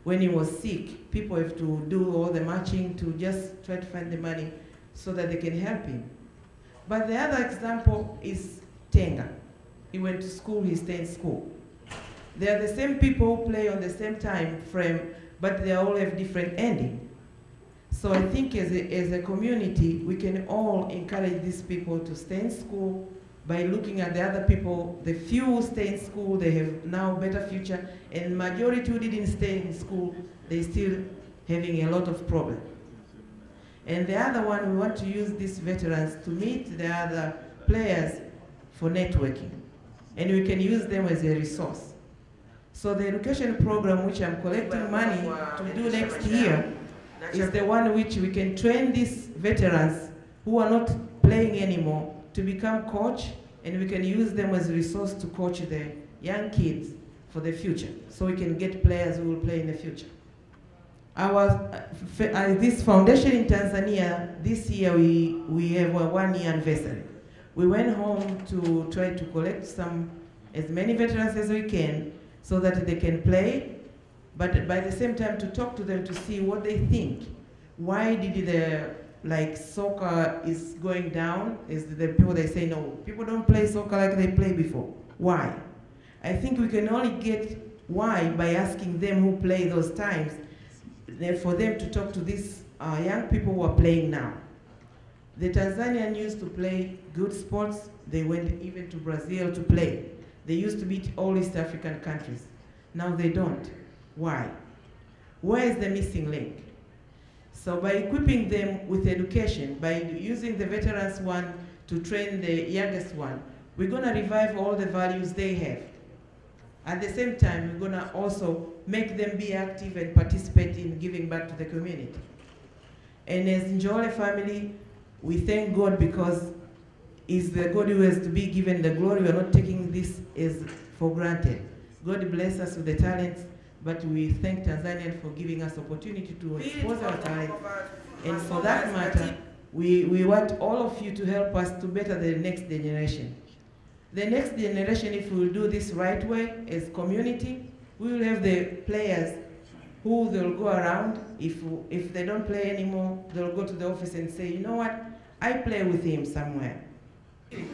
When he was sick, people have to do all the matching to just try to find the money so that they can help him. But the other example is Tenga. He went to school, he stayed in school. They are the same people who play on the same time frame, but they all have different ending. So I think as a community, we can all encourage these people to stay in school by looking at the other people. The few who stay in school, they have now better future, and majority who didn't stay in school, they still having a lot of problem. And the other one, we want to use these veterans to meet the other players for networking. And we can use them as a resource. So the education program, which I'm collecting money to do next year, is the one which we can train these veterans who are not playing anymore to become coach, and we can use them as a resource to coach the young kids for the future, so we can get players who will play in the future. This foundation in Tanzania, this year we have a 1-year anniversary. We went home to try to collect as many veterans as we can so that they can play, but by the same time to talk to them to see what they think. Why did soccer is going down? Is the people, they say, no, people don't play soccer like they played before. Why? I think we can only get why by asking them who play those times, for them to talk to these young people who are playing now. The Tanzanians used to play good sports. They went even to Brazil to play. They used to beat all East African countries. Now they don't. Why? Where is the missing link? So by equipping them with education, by using the veterans one to train the youngest one, we're gonna revive all the values they have. At the same time, we're gonna also make them be active and participate in giving back to the community. And as Njole family, we thank God because it's the God who has to be given the glory. We are not taking this as for granted. God bless us with the talents, but we thank Tanzania for giving us opportunity to expose our talent. And for that matter, we want all of you to help us to better the next generation. The next generation, if we will do this right way as community, we will have the players who they'll go around. If they don't play anymore, they'll go to the office and say, you know what, I play with him somewhere.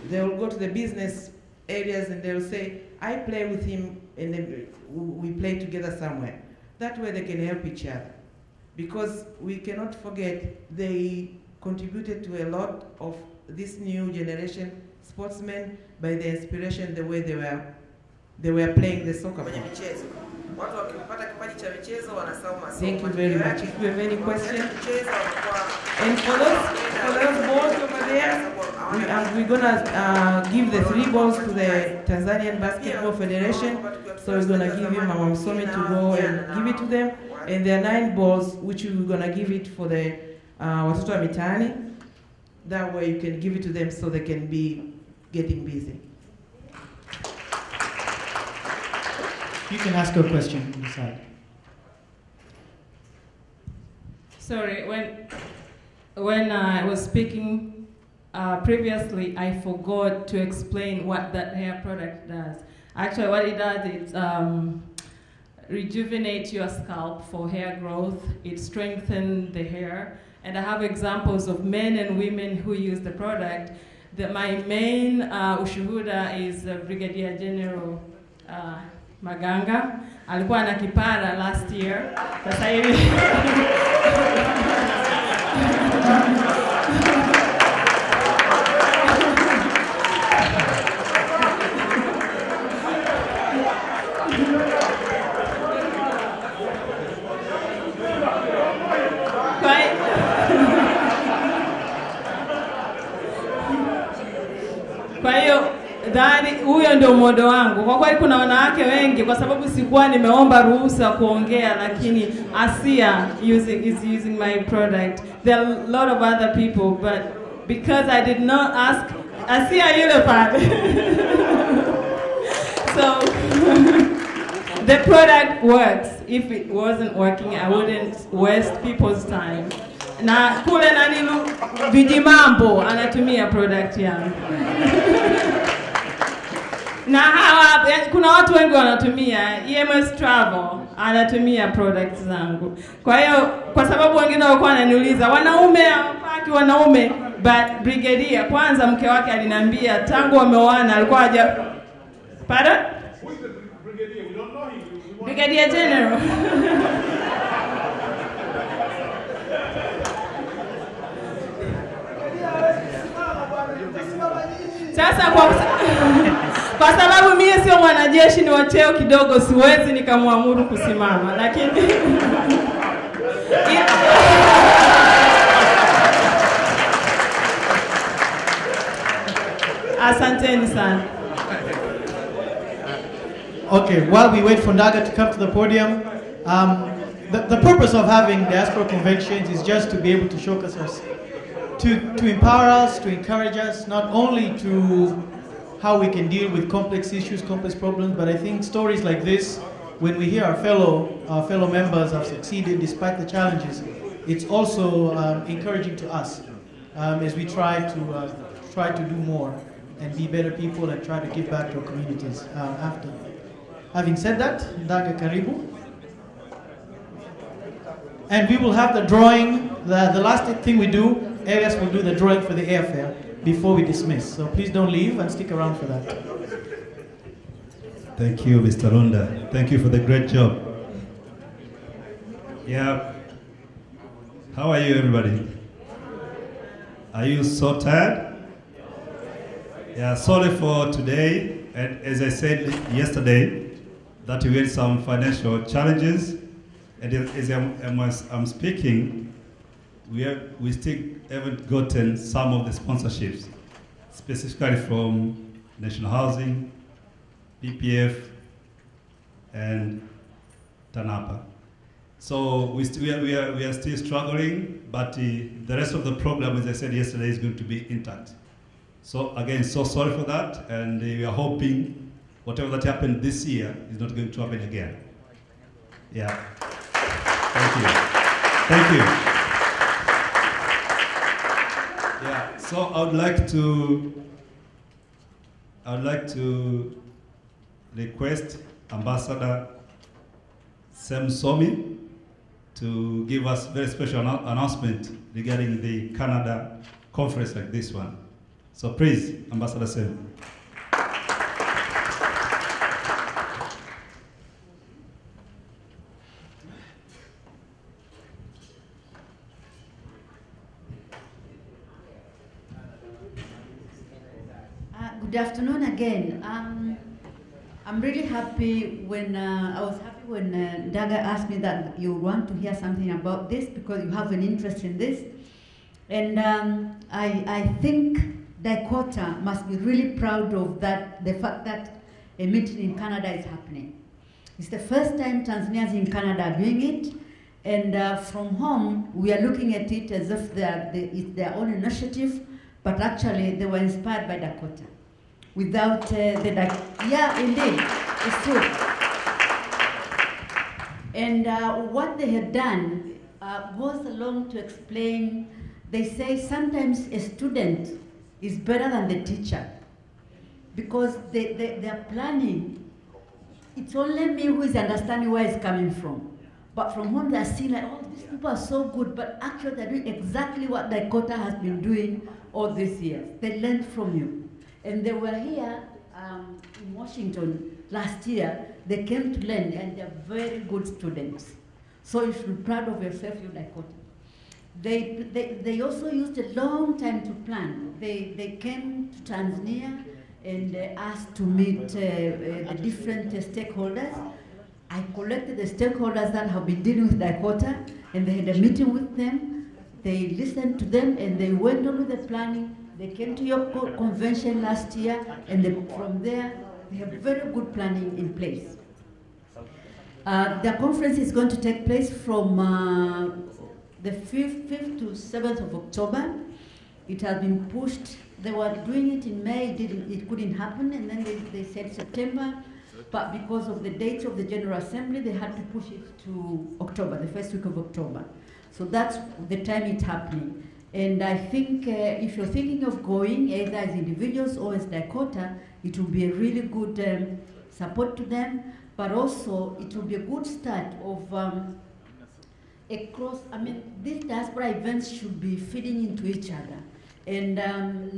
They'll go to the business areas and they'll say, I play with him and then we play together somewhere. That way they can help each other. Because we cannot forget, they contributed to a lot of this new generation sportsmen by the inspiration, the way they were playing the soccer. Thank you very much. If you have any questions. And for those balls over there, we're going to give the 3 balls to the Tanzanian Basketball Federation. So we're going to give him Mama Msomi to go and give it to them. And there are 9 balls which we're going to give it for the Watoto wa Mitaani. That way you can give it to them so they can be getting busy. You can ask a question on the side. Sorry, when I was speaking previously, I forgot to explain what that hair product does. Actually, what it does is rejuvenate your scalp for hair growth. It strengthens the hair. And I have examples of men and women who use the product. My main ushuhuda is Brigadier General Maganga. Alikuwa na kipara last year. Sasa hivi Kwa hiyo huyo ndio modo wangu. Kwa kweli kuna wanawake wengi, kwa sababu sikuwa nimeomba ruhusa kuongea, lakini Asia is using my product. There are a lot of other people, but because I did not ask, Asia yule pale. So the product works. If it wasn't working, I wouldn't waste people's time. Na kule nani Vijimambo anatumia product yangu. Na hawa kuna watu wengi wanatumia EMS Travel anatumia products zangu. Kwa hiyo kwa sababu wengine walikuwa wananiuliza wanaume hawapaki wanaume, but Brigadier kwanza mke wake aliniambia tangu wameoana alikuwa haja Pardon? Who is the Brigadier? We don't know him. Brigadier General. Sasa kwa sababu mimi sio mwanajeshi, ni wa cheo kidogo, siwezi nikamwamuru kusimama, lakini asanteni sana. Okay, while we wait for Ndaga to come to the podium, the purpose of having diaspora conventions is just to be able to showcase us, to empower us, to encourage us, not only to how we can deal with complex issues, complex problems, but I think stories like this, when we hear our fellow members have succeeded despite the challenges, it's also encouraging to us as we try to do more and be better people and try to give back to our communities after. Having said that, Ndaga Karibu. And we will have the drawing, the last thing we do, Elias will do the drawing for the airfare before we dismiss. So please don't leave and stick around for that. Thank you, Mr. Londa. Thank you for the great job. Yeah. How are you, everybody? Are you so tired? Yeah, sorry for today. And as I said yesterday, that we had some financial challenges. And as I'm speaking, we still haven't gotten some of the sponsorships, specifically from National Housing, PPF, and TANAPA. So we are still struggling, but the rest of the program, as I said yesterday, is going to be intact. So again, so sorry for that, and we are hoping whatever that happened this year is not going to happen again. Yeah. Thank you. Thank you. Yeah. So I would like to request Ambassador Sam Somi to give us a very special announcement regarding the Canada conference like this one. So please, Ambassador Sam. Good afternoon again. I'm really happy when I was happy when Ndaga asked me that you want to hear something about this because you have an interest in this, and I think Dicota must be really proud of that, the fact that a meeting in Canada is happening. It's the first time Tanzanians in Canada are doing it, and from home we are looking at it as if it's their own initiative, but actually they were inspired by Dakota. Without yeah, indeed, it's true. And what they had done goes along to explain, they say sometimes a student is better than the teacher because they're planning. It's only me who is understanding where it's coming from. But from home they're seeing like, oh, these people are so good, but actually they're doing exactly what Dakota has been doing all these years. They learned from you. And they were here in Washington last year, they came to learn and they're very good students. So you should be proud of yourself, you Dicota. They also used a long time to plan. They came to Tanzania and asked to meet the different stakeholders. I collected the stakeholders that have been dealing with Dicota, and they had a meeting with them. They listened to them, and they went on with the planning. They came to your convention last year, and from there, they have very good planning in place. The conference is going to take place from the 5th to 7th of October. It has been pushed. They were doing it in May, it couldn't happen, and then they said September, but because of the dates of the General Assembly, they had to push it to October, the first week of October. So that's the time it's happening. And I think if you're thinking of going, either as individuals or as Dicota, it will be a really good support to them, but also it will be a good start of these diaspora events should be feeding into each other. And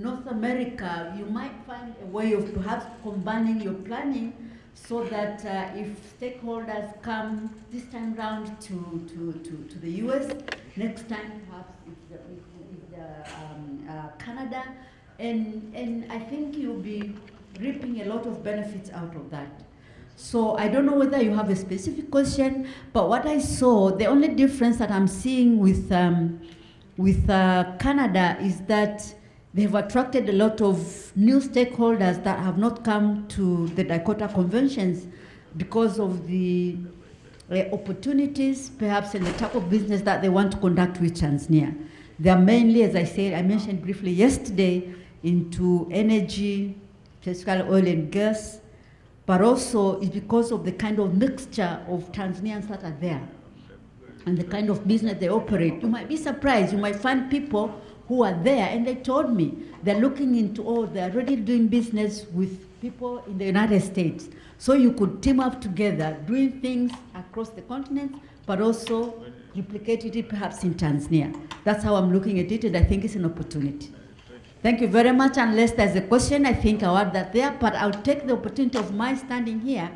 North America, you might find a way of perhaps combining your planning so that if stakeholders come this time round to the US, next time perhaps it's Canada, and I think you'll be reaping a lot of benefits out of that. So I don't know whether you have a specific question, but what I saw, the only difference that I'm seeing with Canada is that they've attracted a lot of new stakeholders that have not come to the Dicota conventions because of the opportunities, perhaps, and the type of business that they want to conduct with Tanzania. They are mainly, as I said, I mentioned briefly yesterday, into energy, specifically oil and gas, but also it's because of the kind of mixture of Tanzanians that are there and the kind of business they operate. You might be surprised. You might find people who are there, and they told me they're looking into, they're already doing business with people in the United States. So you could team up together, doing things across the continent, but also replicate it perhaps in Tanzania. That's how I'm looking at it, and I think it's an opportunity. Thank you very much. Unless there's a question, I think I'll add that there, but I'll take the opportunity of my standing here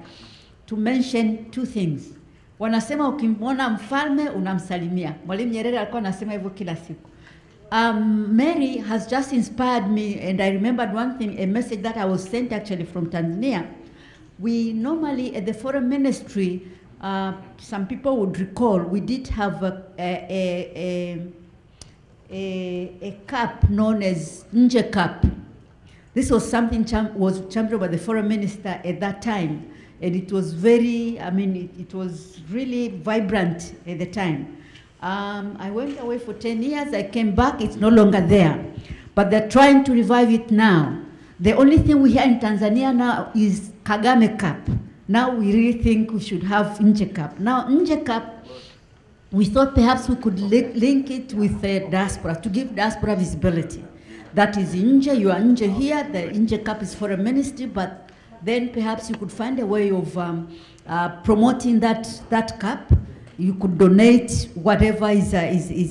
to mention two things. Wanasema ukimwona mfalme unamsalimia. Mwalimu Nyerere alikuwa anasema hivyo kila siku. Mary has just inspired me, and I remembered one thing, a message that I was sent actually from Tanzania. We normally, at the foreign ministry, some people would recall, we did have a cup known as Nje Cup. This was something was championed by the foreign minister at that time. And it was very, it was really vibrant at the time. I went away for 10 years, I came back, it's no longer there. But they're trying to revive it now. The only thing we hear in Tanzania now is Kagame Cup. Now we really think we should have Nje Cup. Now Nje Cup, we thought perhaps we could link it with diaspora, to give diaspora visibility. That is Nje, you are Nje here, the Nje Cup is for a ministry, but then perhaps you could find a way of promoting that cup. You could donate whatever is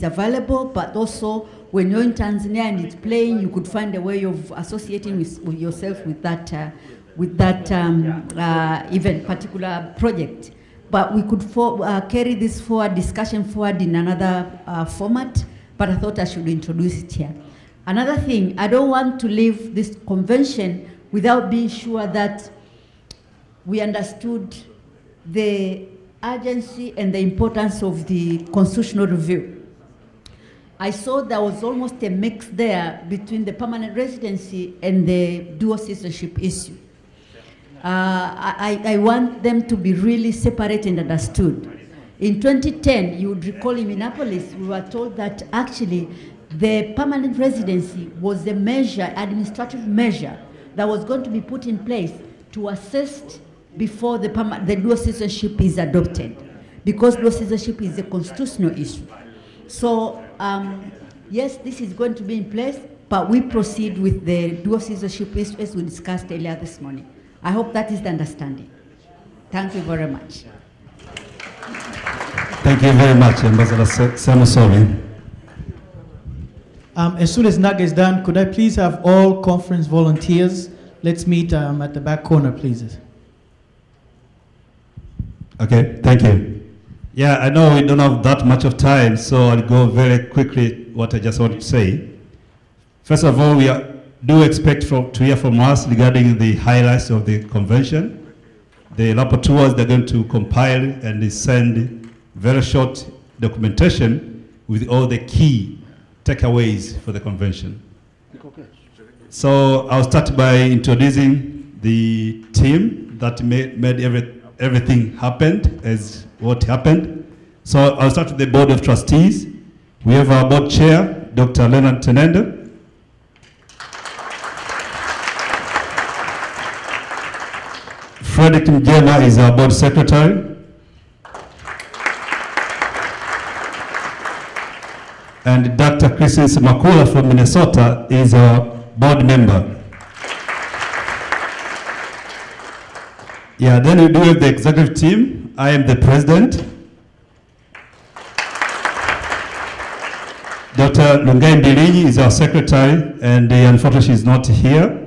available, but also when you're in Tanzania and it's playing, you could find a way of associating with yourself with that event, particular project. But we could carry this discussion forward in another format, but I thought I should introduce it here. Another thing, I don't want to leave this convention without being sure that we understood the urgency and the importance of the constitutional review. I saw there was almost a mix there between the permanent residency and the dual citizenship issue. I want them to be really separate and understood. In 2010, you would recall in Minneapolis, we were told that actually the permanent residency was a measure, administrative measure, that was going to be put in place to assist before the dual citizenship is adopted, because dual citizenship is a constitutional issue. So yes, this is going to be in place, but we proceed with the dual citizenship issue as we discussed earlier this morning. I hope that is the understanding. Thank you very much. Thank you very much, Ambassador Samusoli. As soon as NAG is done, could I please have all conference volunteers Let's meet at the back corner, please. Okay, thank you. Yeah, I know we don't have that much of time, so I'll go very quickly what I just wanted to say. First of all, do expect to hear from us regarding the highlights of the convention. The rapporteurs, they're going to compile and send very short documentation with all the key takeaways for the convention. So I'll start by introducing the team that made everything happen as what happened. So I'll start with the Board of Trustees. We have our board chair, Dr. Leonard Tenende. Frederick Mjema is our board secretary. And Dr. Christine Makula from Minnesota is our board member. Yeah, then we do have the executive team. I am the president. Dr. Lungai Mbilinyi is our secretary, and unfortunately she's not here.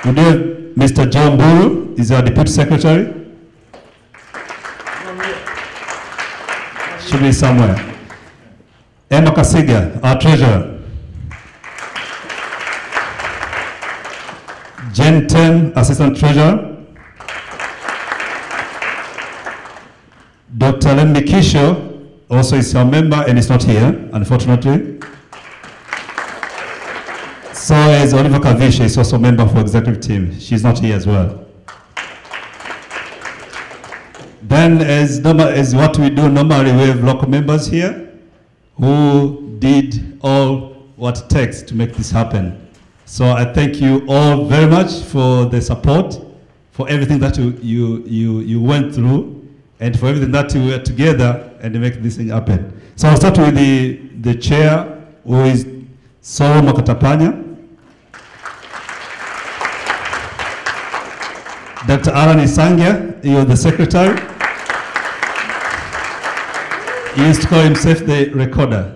We do have Mr. John Buru is our deputy secretary. Should be somewhere. Emma Kasiga, our treasurer. Jen Tem, assistant treasurer. Dr. Lemmi Kisho also is our member and is not here, unfortunately. So is Oliver Kavisha, is also a member for executive team. She's not here as well. Then as what we do normally, we have local members here who did all what it takes to make this happen. So I thank you all very much for the support, for everything that you went through, and for everything that you were together and make this thing happen. So I'll start with the chair, who is Soro Makatapanya. Dr. Alan Isangya, you're the secretary. He used to call himself the recorder.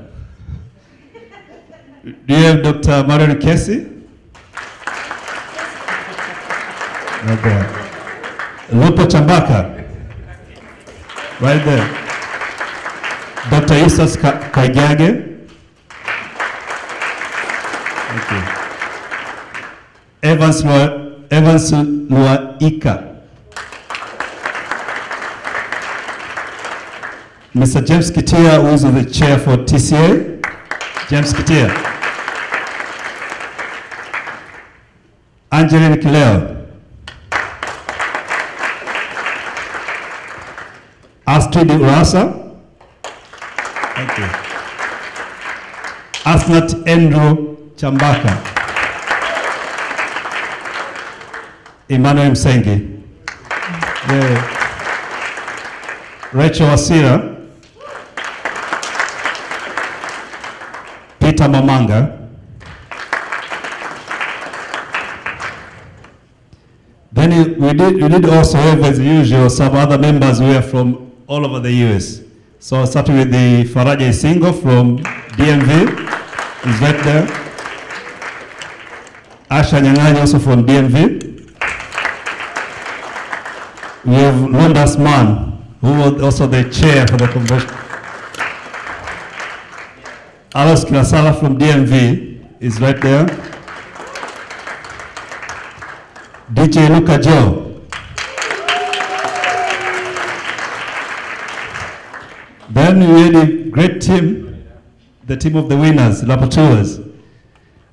Do you have Dr. Marion Casey? Right there. Lupo Chambaka. Right there. Dr. Yusas Kaigage. Thank you. Evans Luaika. Mr. James Kitia, who is the chair for TCA. James Kitia. Angeline Kileo. Astrid Urasa. Thank you. Asnat Andrew Chambaka. Emmanuel Msengi. Yeah. Rachel Wasira. Peter Mamanga. Then we did also have, as usual, some other members who are from all over the US. So starting with the Faraja Isingo from DMV, is right there. Asha Nyang'anyi also from DMV. We have Lundas Man, who was also the chair for the convention. Alos Kirasala from DMV is right there. DJ Luca Joe. Then we had a great team, the team of the winners, rapporteurs.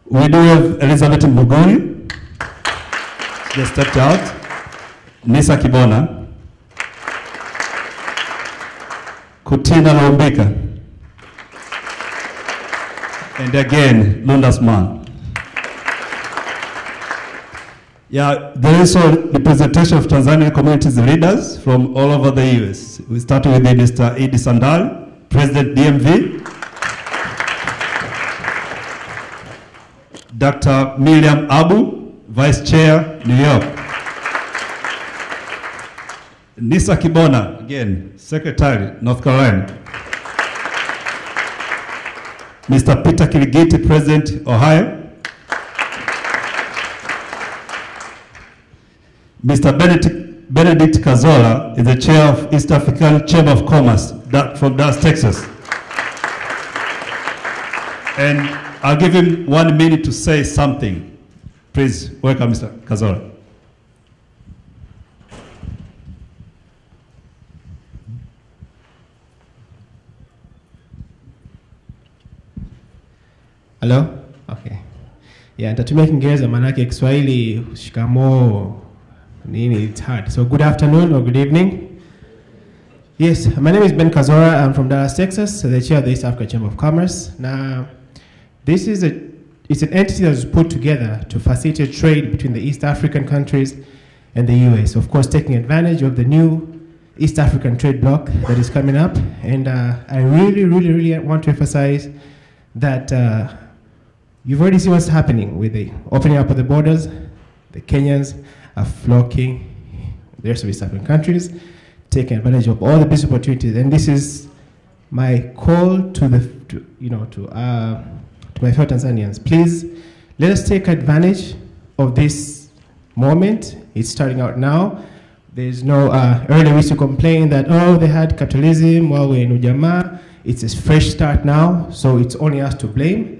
We do have Elizabeth Mbuguni, she just stepped out. Nisa Kibona. Kutina Lombika. And again, Lundas Man. Yeah, there is also representation of Tanzanian communities leaders from all over the US. We started with Mr. Edi Sandal, President DMV. Dr. Miriam Abu, Vice Chair, New York. Nisa Kibona, again, Secretary, North Carolina. Mr. Peter Kirigiti, President, Ohio. Mr. Benedict Kazola is the chair of East African Chamber of Commerce from Dallas, Texas. And I'll give him 1 minute to say something. Please welcome Mr. Kazola. Hello? Okay. Yeah, nitatumia Kiingereza manake Kiswahili shikamoo nini, it's hard. So good afternoon or good evening. Yes, my name is Ben Kazora. I'm from Dallas, Texas, the chair of the East African Chamber of Commerce. Now, it's an entity that was put together to facilitate trade between the East African countries and the US. Of course, taking advantage of the new East African trade bloc that is coming up. And I really want to emphasize that you've already seen what's happening with the opening up of the borders. The Kenyans are flocking the rest of East African countries, taking advantage of all the business opportunities. And this is my call to my fellow Tanzanians. Please, let us take advantage of this moment. It's starting out now. There's no, earlier we used to complain that, oh, they had capitalism while we're in Ujamaa. It's a fresh start now, so it's only us to blame.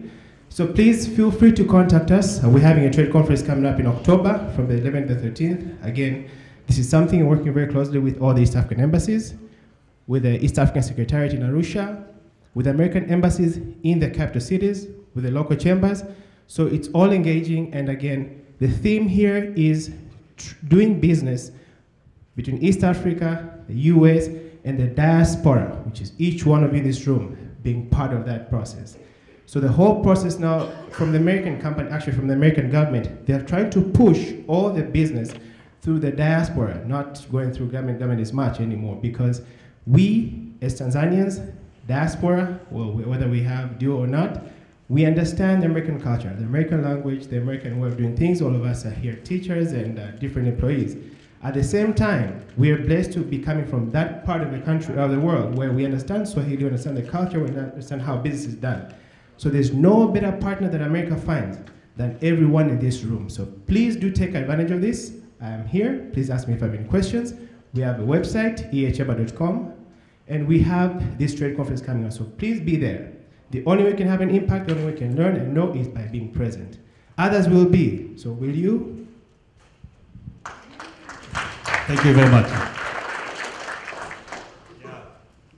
So please feel free to contact us. We're having a trade conference coming up in October from the 11th to the 13th. Again, this is something we're working very closely with all the East African embassies, with the East African Secretariat in Arusha, with American embassies in the capital cities, with the local chambers. So it's all engaging, and again, the theme here is doing business between East Africa, the US, and the diaspora, which is each one of you in this room being part of that process. So the whole process now, from the American company, actually from the American government, they're trying to push all the business through the diaspora, not going through government as much anymore, because we, as Tanzanians, diaspora, well, whether we have dual or not, we understand the American culture, the American language, the American way of doing things. All of us are here teachers and different employees. At the same time, we are blessed to be coming from that part of the country, of the world, where we understand Swahili, we understand the culture, we understand how business is done. So there's no better partner that America finds than everyone in this room. So please do take advantage of this. I am here. Please ask me if I have any questions. We have a website, eheba.com, and we have this trade conference coming up. So please be there. The only way we can have an impact, the only way we can learn and know is by being present. Others will be. So will you? Thank you very much.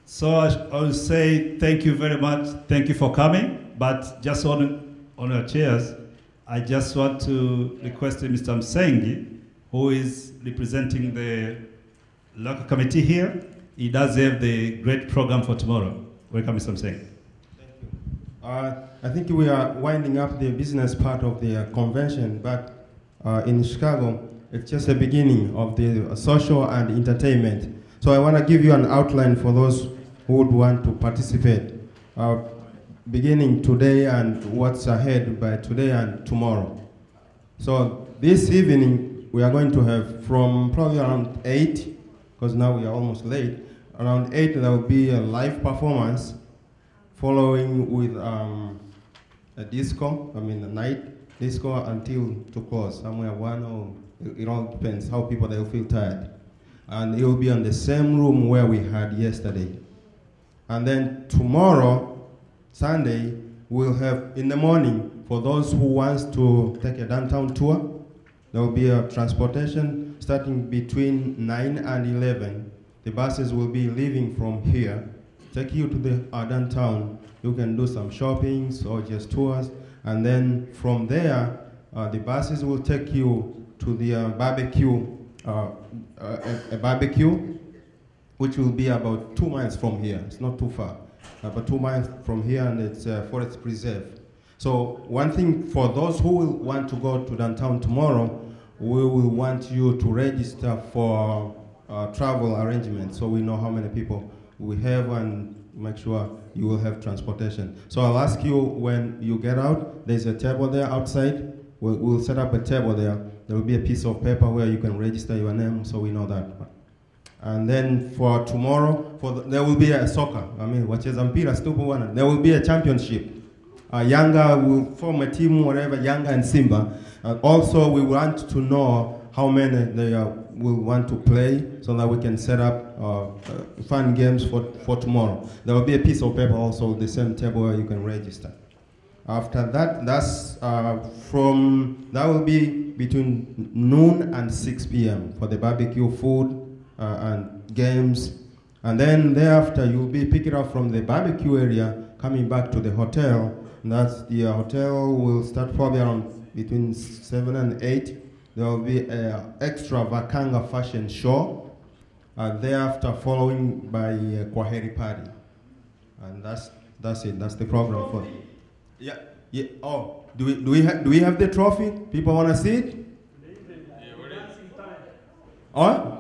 So I will say thank you very much. Thank you for coming. But just on our chairs, I just want to request Mr. Msengi, who is representing the local committee here. He does have the great program for tomorrow. Welcome, Mr. Msengi. I think we are winding up the business part of the convention, but in Chicago, it's just the beginning of the social and entertainment. So I want to give you an outline for those who would want to participate, beginning today and what's ahead by today and tomorrow. So this evening, we are going to have from probably around 8, because now we are almost late, around 8 there will be a live performance, following with a disco, a night disco until to close, somewhere 1 or it all depends how people they'll feel tired. And it will be in the same room where we had yesterday. And then tomorrow, Sunday, we'll have in the morning, for those who wants to take a downtown tour, there will be a transportation starting between 9 and 11. The buses will be leaving from here, take you to the downtown. You can do some shoppings or just tours. And then from there, the buses will take you to the barbecue, a barbecue, which will be about 2 miles from here. It's not too far, but 2 miles from here, and it's Forest Preserve. So one thing for those who will want to go to downtown tomorrow, we will want you to register for travel arrangements, so we know how many people we have and make sure you will have transportation. So I'll ask you when you get out, there's a table there outside. We'll set up a table there. There will be a piece of paper where you can register your name, so we know that. And then for tomorrow, there will be a soccer. Wacheza mpira stupu wana. There will be a championship. Yanga will form a team, whatever, Yanga and Simba. Also, we want to know how many they will want to play, so that we can set up fun games for tomorrow. There will be a piece of paper also, the same table where you can register. After that, that will be between noon and 6 p.m. for the barbecue food and games. And then thereafter, you'll be picking up from the barbecue area, coming back to the hotel. And that's the hotel will start probably around between 7 and 8. There will be an extra Vakanga fashion show. Thereafter, following by a Kwaheri party. And that's it. That's the program for. Yeah. Yeah. Oh, do we have the trophy? People want to see it? Oh?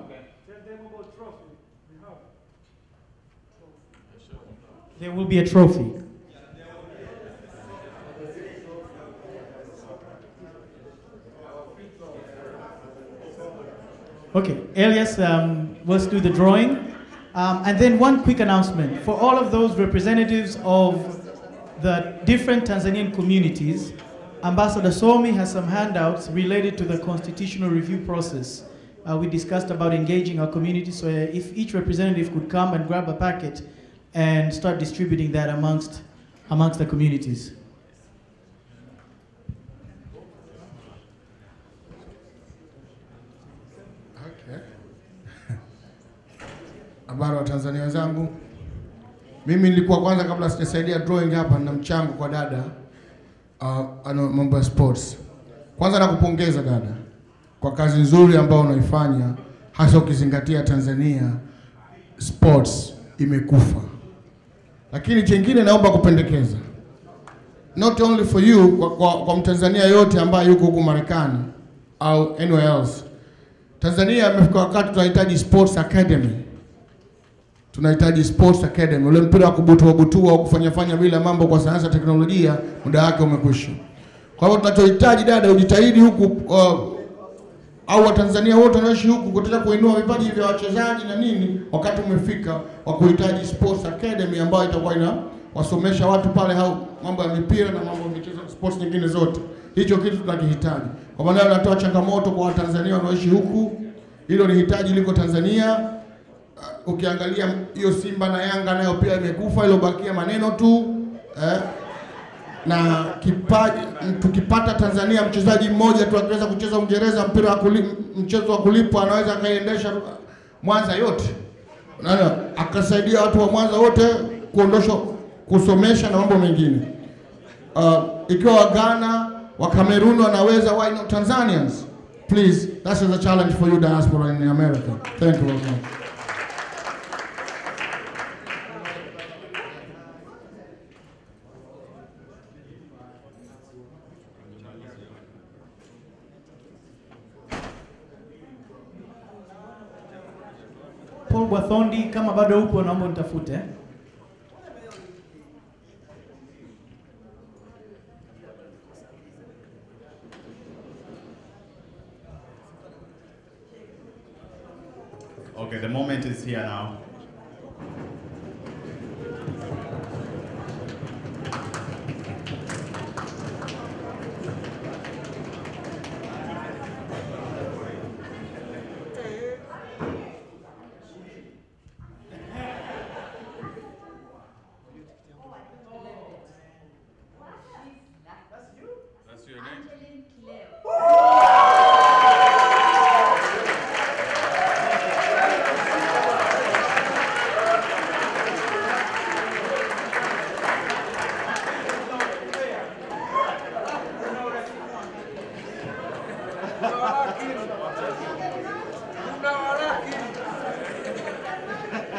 There will be a trophy. Okay, Elias, let's do the drawing. And then one quick announcement. For all of those representatives of the different Tanzanian communities, Ambassador Somi has some handouts related to the constitutional review process. We discussed about engaging our community, so if each representative could come and grab a packet and start distributing that amongst the communities. Okay. Habari wa Tanzania wenzangu. Mimi nilikuwa kwanza kabla sijasaidia drawing hapa na mchango kwa dada ano mambo ya sports. Kwanza nakupongeza dada kwa kazi nzuri ambayo unaifanya, hasa ukizingatia Tanzania sports imekufa. Lakini jingine naomba kupendekeza, not only for you, kwa Mtanzania yote ambaye yuko huko Marekani au anywhere else, Tanzania imefika wakati tunahitaji sports academy. Tunahitaji sports academy. Ule mpira wa kubutua kufanya bila mambo kwa sayansi na teknolojia, muda wake umekwisha. Kwa hivyo tunachohitaji dada, ujitahidi huku au Watanzania wote wanaishi huku kutaka kuinua vipaji vya wachezaji na nini, wakati umefika wa kuhitaji sports academy ambayo itakuwa wasomesha watu pale au mambo ya mipira na mambo ya michezo, sports nyingine zote. Hicho kitu tunakihitaji. Kwa maana natoa changamoto kwa Watanzania wanaoishi huku, hilo ni hitaji liko Tanzania. Ukiangalia hiyo Simba na Yanga nayo pia imekufa, ilobakia maneno tu na kipaji. Tukipata Tanzania mchezaji mmoja tu akiweza kucheza Uingereza mchezo wa kulipwa, anaweza akaiendesha Mwanza yote, akasaidia watu wa Mwanza wote kuondosha, kusomesha na mambo mengine. Ikiwa wa Ghana, wa Cameroon wanaweza, why not Tanzanians? Please, that is a challenge for you diaspora in America. Thank you very much. Paul Bwathondi, kama bado upo naomba nitafute. Okay, the moment is here now.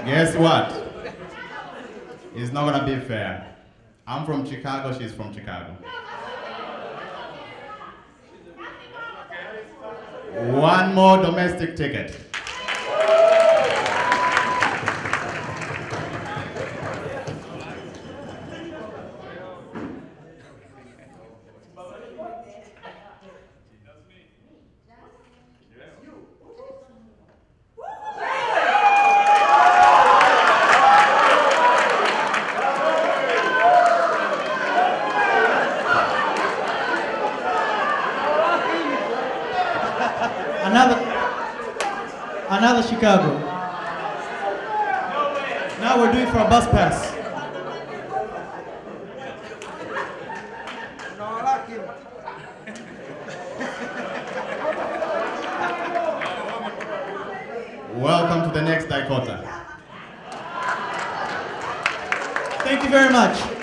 Guess what? It's not gonna be fair. I'm from Chicago, she's from Chicago. One more domestic ticket. Another Chicago. Now we're doing for a bus pass. Welcome to the next dicota. Thank you very much.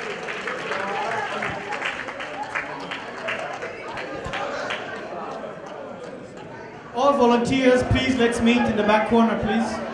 All volunteers, please let's meet in the back corner, please.